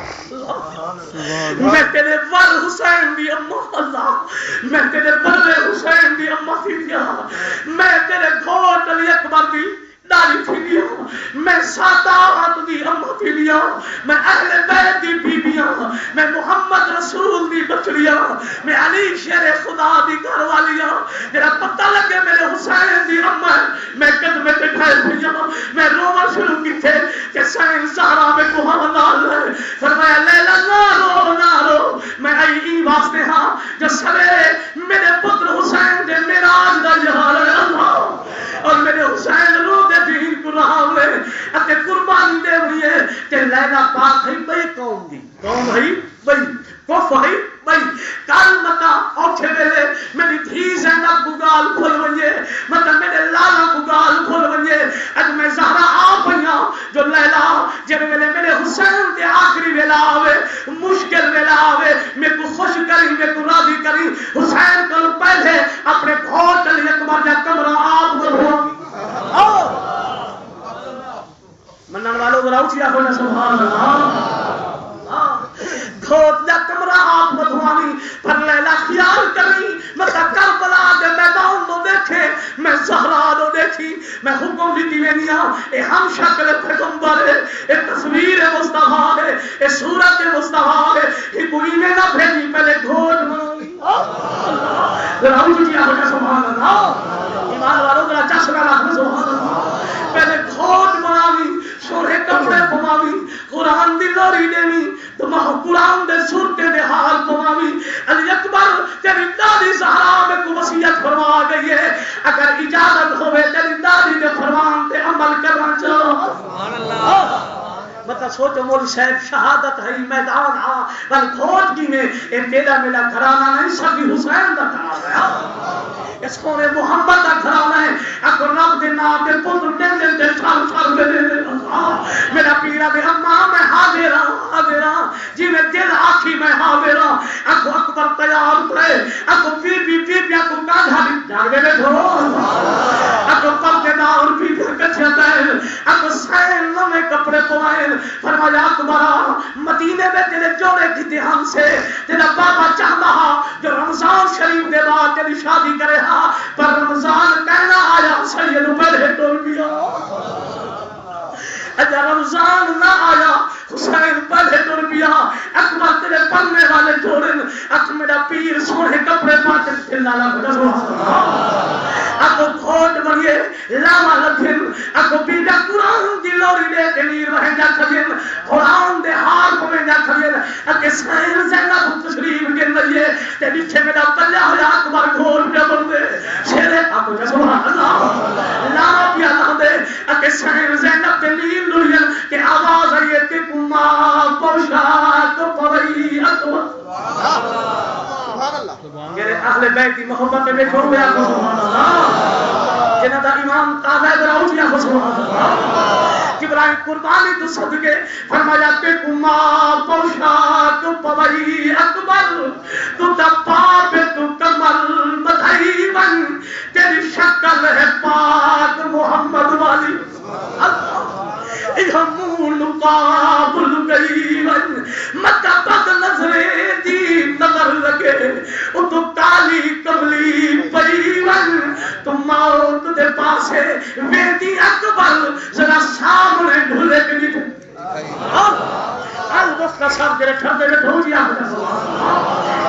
میں تیرے ور حسین دی اماں اللہ میں تیرے ور حسین دی اماں تھی میں تیرے گھوٹ علی اکبر دی داری تھی لیا میں سادات دی امہ تھی لیا میں اہل بیت دی بیبیاں میں محمد رسول دی بچڑیاں میں علی شیر خدا دی گھر والیاں میرا پتہ لگے میرے حسین دی امہ میں قدمے تے کھائے پھیا میں رونا شروع کی تھے کہ سین زہرا میں کوہاں نال ہے فرمایا لیلا نہ رو میں آئی واسطے ہاں جو سویرے میرے پتر حسین دے معراج دا جہال ہے اللہ اور میرے حسین رو دے دین کو رہا ہوئے اتے قربانی دے ہوئی ہے کہ لیلا پاک ہے بھئی کون دی کون ہے بھئی کف ہے بھئی کال متا اوچھے ویلے میری دھی زینب بگال کھول ونجے مطلب میرے لالا بگال کھول ونجے اج میں زہرا آ پہیاں جو لیلا جب ویلے میرے حسین دے آخری ویلا آوے مشکل ویلا آوے میں کو خوش کری میں کو راضی کری حسین کو پہلے اپنے گھوٹ علی اکبر جا کمرہ آپ بڑھو منن والوں ذرا اٹھیا ہونا سبحان اللہ گھوٹ دا کمرہ آپ بدھوانی پر لیلا خیال کری مطلب کربلا دے میدان نو دیکھے میں زہرا نو دیکھی میں حکم دیتی وینیا اے ہم شکل پیغمبر ہے اے تصویر مصطفیٰ ہے اے صورت مصطفیٰ ہے کہ کوئی میں نہ بھیجی پہلے گھوٹ منوی ذرا اٹھیا ہونا سبحان اللہ ایمان والوں ذرا چشمہ رکھنا سبحان اللہ پہلے گھوٹ مناوی سونے کپڑے پماوی قرآن دی لوری دیوی تو ماں قرآن دے سورتے دے حال پماوی علی اکبر تیری دادی زہرا میں کو وصیت فرما گئی ہے اگر اجازت ہوئے تیری دادی دے فرمان تے عمل کرنا چاہو سبحان اللہ مطلب سوچو مولی صاحب شہادت ہے میدان ہاں پر کھوٹ کی میں اے تیرا میرا گھرانا نہیں سبھی حسین دا گھرانا ہے اس کو محمد دا گھرانا ہے اگر رب دے نام دے پتر دن دن دے چھال دے دے میرا پیرا دے اماں میں حاضرہ جی میں دل آکھی میں حاضرہ اکو اکبر تیار کرے اکو بی اکو کاجھا بھی جاگے میں دھو اکو پردے دار بی کچھے دائل اکو سین لمے کپڑے پوائل فرمایا اکبرہ مدینے میں تیرے جوڑے کی دھیان سے تیرا بابا چاہتا ہا جو رمضان شریف دے بعد تیری شادی کرے ہا پر رمضان کہنا آیا سید پہلے ٹول بیا اگر رمضان نہ آیا حسین پہلے ٹول بیا اکبر تیرے پڑھنے والے جوڑن اک میرا پیر سونے کپڑے پاتے اللہ بڑا اکو گھوٹ بڑھئے لاما لکھن اکو بیٹا قرآن دی لوری دے کے نیر رہیں جا کھجن قرآن دے ہار کو میں جا کھجن اکے سائن زینب تشریف گن رہیے تے بیچے میرا پلیا ہویا اکبر گھوٹ پہ بندے شیرے اکو جا سبحان اللہ لاما پیا لاندے اکے سائن زینب تے نیر لوریل کہ آواز آئیے تے کما پوشا تو پوئی اکبر سبحان اللہ میرے اہل بیت کی محبت میں چھوڑ گیا سبحان اللہ جنہ دا امام تازہ دراؤ کیا سبحان اللہ جبرائیل قربانی تو صدقے فرمایا کہ کما پوشاک پوئی اکبر تو دپا پہ تو کمل بدھائی بن تیری شکل ہے پاک محمد والی ہمون قابل گئی بن مکہ بد نظرے دی نظر لگے او تو کالی کملی پئی بن تو موت دے پاسے ویدی اکبر ذرا سامنے ڈھولے کے نہیں الوقت کا سب جرے ٹھردے میں دھو جیا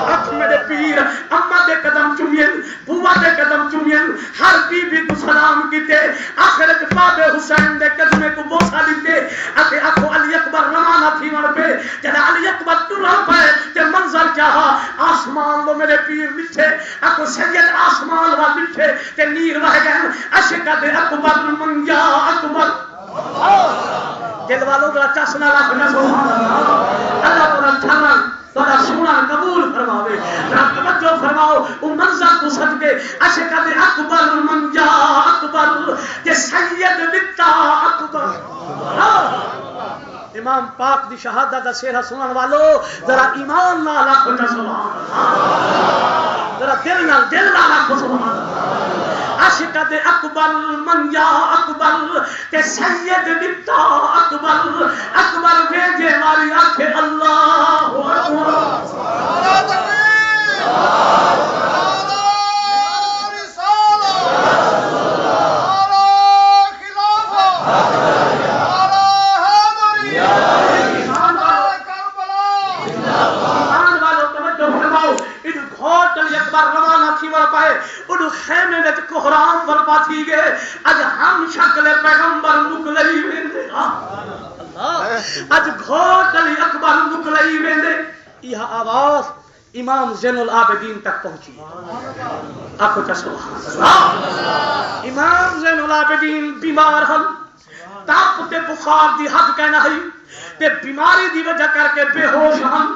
اکھ میرے پیر اما دے قدم چومین بوا دے قدم چومین ہر بی بی کو سلام کیتے آخر وچ بابے حسین دے قدمے کو بوسا دتے اتے آکھو علی اکبر روانہ تھی ون پہ جڑا علی اکبر ٹرا پے تے منظر کیا آسمان لو میرے پیر مٹھے آکھو سید آسمان وا مٹھے تے نیر وہ گئے عاشق دے اکبر من یا اکبر دل والوں ذرا چسنا رکھنا سبحان اللہ اللہ تعالی چھان تہاڈا سونا قبول فرماوے ذرا توجہ فرماؤ او منظر کو صدقے عاشق دے اکبر من یا اکبر تے سید بتا اکبر امام پاک دی شہادت دا سہرا سنن والو ذرا ایمان نال آکھو سبحان اللہ ذرا دل نال آکھو سبحان اللہ عاشق دے اکبر من یا اکبر تے سید بتا اکبر اکبر بھیجے والی آکھے اللہ اکبر خیمے وچ کوہرام برپا تھی گئے اج ہم شکل پیغمبر نکلئی ویندے اج گھوٹ علی اکبر نکلئی ویندے یہ آواز امام زین العابدین تک پہنچی آخو چا سبحان اللہ امام زین العابدین بیمار ہن تاپ تے بخار دی حد کہنا ہے تے بیماری دی وجہ کر کے بے ہوش ہن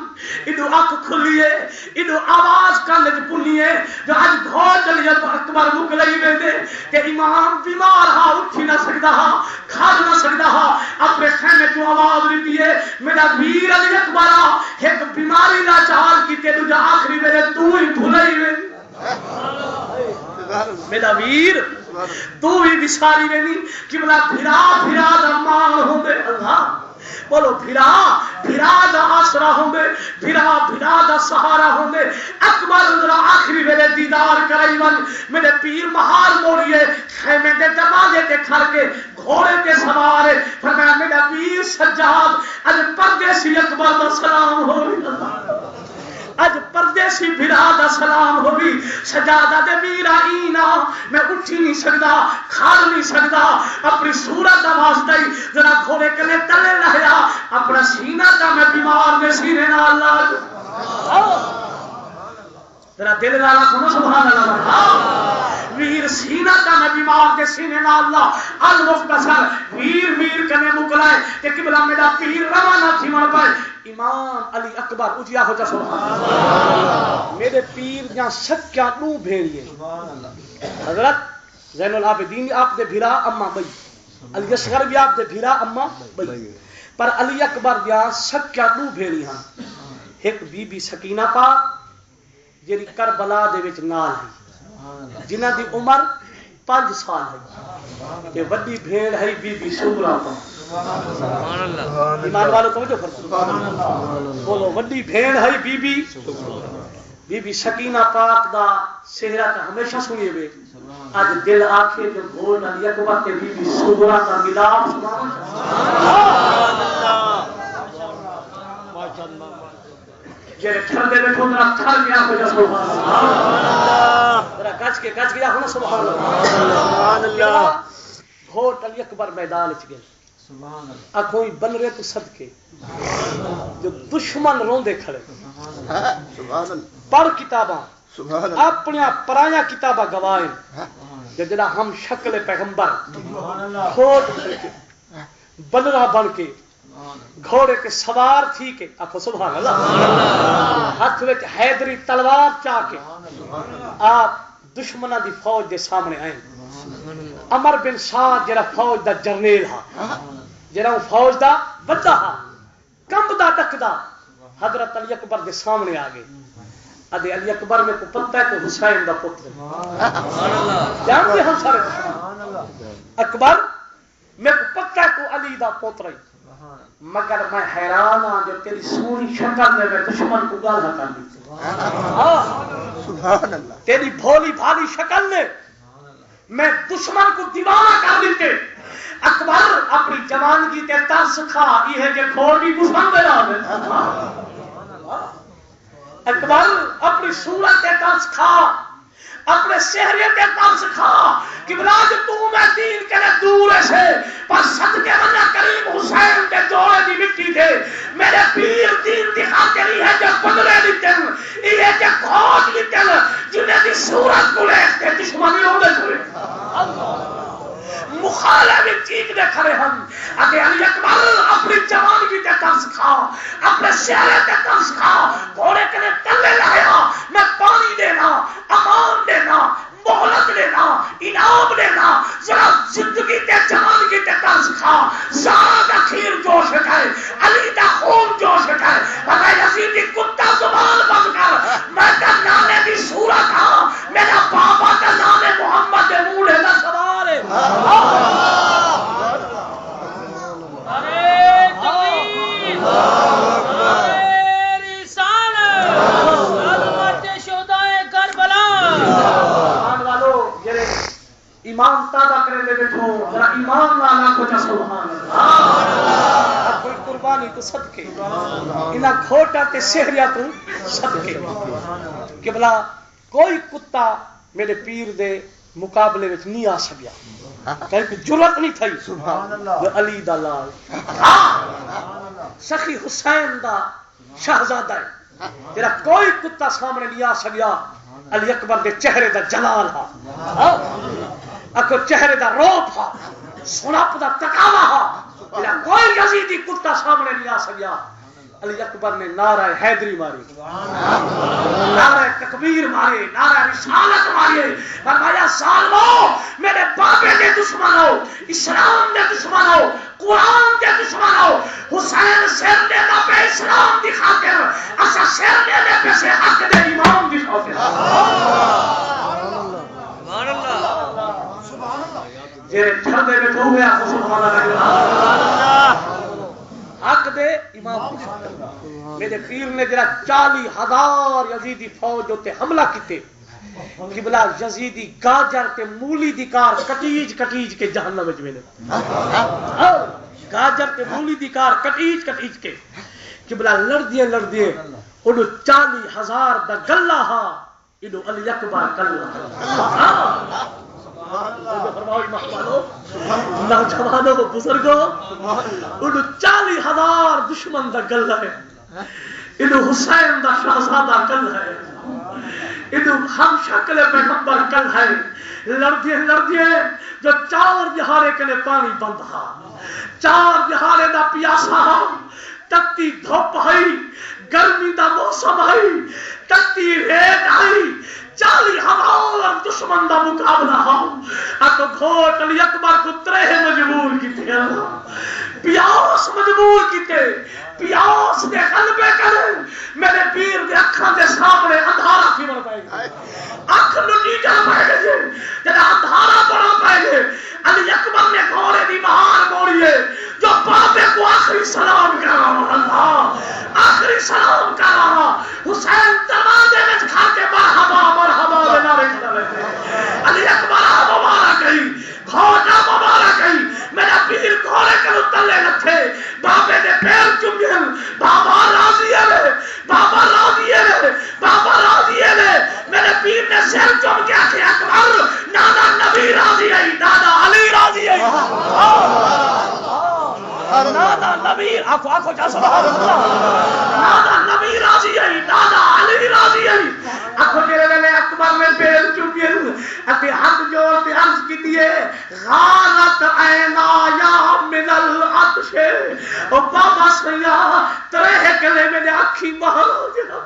ایڈو اکھ کھلیے ایڈو آواز کان وچ پنیے جو اج گھوٹ علی اکبر نکلئی ویندے کہ امام بیمار ہا اٹھ نہ سکدا ہا کھا نہ سکدا ہا اپنے خیمے تو آواز دیتی ہے میرا ویر علی اکبر ایک بیماری لا چال کیتے دو جا آخری میرے تو ہی بھلئی ویندے میرا ویر تو ہی بساری وینی کہ بلا پھرا دا مان ہوندے اللہ بولو بھرا دا آسرا ہوندے بھرا دا سہارا ہوندے اکبر ذرا آخری ویلے دیدار کرائی ون میرے پیر مہار موڑیے خیمے دے دروازے تے کھڑ کے گھوڑے تے سوار فرمایا میرا پیر سجاد اج پردیسی اکبر دا سلام ہوئی اج پردیسی بھرا دا سلام ہوئی سجادہ دے میرا اینا میں اٹھی نہیں سکدا کھا نہیں سکدا اپنی صورت دا واسطہ ہی ذرا گھوڑے کنے تلے لہیا اپنا سینہ دا میں بیمار میں سینے نہ اللہ ذرا دل والا سنو سبحان اللہ ویر سینہ دا میں بیمار دے سینے نہ اللہ المختصر ویر کنے مکلائے کہ قبلہ میرا پیر روانہ تھی من پائے امام علی اکبر اجیا ہو جا سبحان اللہ میرے پیر جہاں سکیاں نو بھیڑیے حضرت زین العابدین آپ دے بھیرا اما بئی علی اصغر بھی آپ دے بھیرا اما بئی پر علی اکبر جہاں سکیاں نو بھیڑی ہاں ایک بی بی سکینہ پاک جیری کربلا دے وچ نال ہے جنہ دی عمر 5 سال ہے تے وڈی بھیڑ ہے بی بی سورا پاک سبحان اللہ ایمان والوں توجہ فرمائو سبحان اللہ بولو وڈی بھیڑ ہے بی بی سکینہ پاک دا چہرہ تے ہمیشہ سنیے وے اج دل آکھے جو گھوڑ علی اکبر تے بی بی سورا دا ملاپ سبحان اللہ ماشاءاللہ جڑے ٹھر دے بیٹھو ذرا ٹھر گیا ہو جا سبحان اللہ ذرا گج کے ہن سبحان اللہ سبحان اللہ گھوٹ علی اکبر میدان وچ گئے سبحان اللہ کوئی بنرے تو صدقے جو دشمن روندے کھڑے سبحان اللہ پڑھ کتاباں سبحان اللہ اپنی پرایاں کتاباں گواہیں جڑا ہم شکل پیغمبر سبحان اللہ کھوٹ بنرا بن کے گھوڑے کے سوار تھی کے آخو سبحان اللہ ہاتھ وچ حیدری تلوار چا کے آپ دشمناں دی فوج دے سامنے آئے عمر بن سعد جڑا فوج دا جرنیل ہا جڑا فوج دا وڈا ہا کمبدا ڈکدا حضرت علی اکبر دے سامنے آ گئے ادے علی اکبر میں کو پتہ ہے کہ حسین دا پتر سبحان اللہ جانتے ہم سارے سبحان اللہ اکبر میں کو پتہ ہے کہ علی دا پتر ہے مگر میں حیران ہوں جو تیری سونی شکل میں دشمن کو گالا کر دی سبحان اللہ تیری بھولی بھالی شکل میں دشمن کو دیوانہ کر دیتے اکبر اپنی جوانگی تے ترس کھا یہ ہے کہ کھوڑی گسان دے رہا ہے اکبر اپنی صورت تے ترس کھا اپنے شہریت کے قرض کھا قبلہ جو تو میں دین کے لئے دور سے پر صدقے منہ کریم حسین کے جوڑے دی مٹی دے میرے پیر دین دی خاطری ہے جو بدلے دیتن یہ کہ کھوٹ دیتن جنہیں دی صورت کو لے کے دشمنی ہو دے چھوڑے مخالف چیک دے کھڑے ہم اگر علی اکبر اپنی جوانگی تے قرض کھا اپنے شہرے تے قرض کھا گھوڑے کنے تلے لایا میں پانی دینا امان دینا مہلت دینا انعام دینا ذرا زندگی تے جوانگی تے قرض کھا زارا دا کھیر جوش اٹھائے علی دا خون جوش اٹھائے پتہ یزیدی کتا زبان بند کر میں تا نانے دی صورت ہاں میرا بابا تا نانے محمد دے موڑے دا سوال ہے ایمان تازہ کرے دے بیٹھو ذرا ایمان لانا کو چا سبحان اللہ کوئی قربانی تو صدقے انہا کھوٹا تے شہریہ تو صدقے قبلہ کوئی کتا میرے پیر دے مقابلے وچ نہیں آ سکیا کہ جرات نہیں تھئی سبحان اللہ علی دا لال سخی حسین دا شہزادہ ہے تیرا کوئی کتا سامنے نہیں آ سکیا علی اکبر دے چہرے دا جلال ہا اکو چہرے دا روپ ہا سنپ دا تکاوا ہا تیرا کوئی یزیدی کتا سامنے نہیں آ سکیا علی اکبر نے نعرہ حیدری ماری نعرہ تکبیر مارے نعرہ رسالت مارے فرمایا ظالمو میرے بابے دے دشمن ہو اسلام دے دشمن ہو قرآن دے دشمن ہو حسین سر دینا پہ اسلام دی خاطر اسا سر دینے پہ سے حق دے امام دی خاطر سبحان اللہ جے چھڑ دے بیٹھو ہوئے آپ سبحان اللہ حق دے امام دی خاطر میرے پیر نے جرا 40,000 یزیدی فوج ہوتے حملہ کیتے قبلہ یزیدی گاجر تے مولی دی کار کٹیج کے جہنم وچ ویلے گاجر تے مولی دی کار کٹیج کے قبلہ لڑدیے انہوں 40,000 دا گلہ ہا انہوں علی اکبر کلہ نوجوانوں بزرگوں انہوں 40,000 دشمن دا گل ہے انہوں حسین دا شہزادہ کل ہے انہوں ہم شکل پیغمبر کل ہے لڑدیے جو 4 بہارے کنے پانی بند ہا 4 بہارے دا پیاسا ہا تکتی دھوپ آئی گرمی دا موسم آئی تکتی ریت آئی 40,000 دشمن دا مقابلہ ہو اکو گھوٹ علی اکبر کو ترہ مجبور کی تھے پیاس مجبور کی تھے پیاس دے قلبے کرے میرے پیر دے اکھاں دے سامنے اندھارا کی بڑھ پائے گے اکھ لٹی جا پائے گے جنہ اندھارا بڑھا پائے گے علی اکبر نے گھوڑے دی مہار موڑیے جو بابے کو آخری سلام کر رہا اللہ آخری سلام کر رہا حسین دروازے میں کھا کے مرحبا دینا رہتا رہتے علی اکبر مبارک گئی گھوڑا مبارک گئی میرا پیر گھوڑے کے اتلے رکھے بابے نے پیر چمین بابا راضی ہے بابا راضی ہے بابا راضی ہے میرے پیر نے سر چم کے آکھے اکبر نانا نبی راضی ہے نانا علی راضی ہے نانا نبی آنکھو جا سبحان اللہ نانا نبی راضی ہے نانا علی راضی ہے آنکھو جیرے لے اکبر میں پیر چمین اتی حق جوڑ تے عرض کی دیئے غارت عینا یا من العطش او بابا سیا ترہ کلے میں نے اکھی محل جنا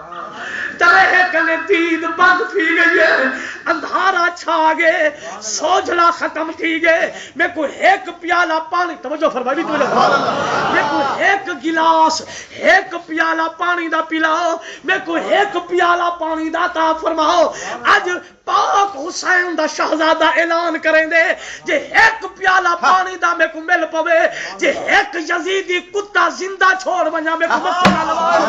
ترہ کلے دید بند تھی گئی ہے اندھارا چھا گئے سوجھلا ختم تھی گئے میں کو ایک پیالہ پانی توجہ فرمائی بھی میں کو ایک گلاس ایک پیالہ پانی دا پلاؤ میں کو ایک پیالہ پانی دا تا فرماؤ آج پاک حسین دا شہزادہ اعلان کریں دے جے ایک پیالہ پانی دا میں کو مل پوے جے ایک یزیدی کتا زندہ چھوڑ بنیا میں کو مسئلہ لبائے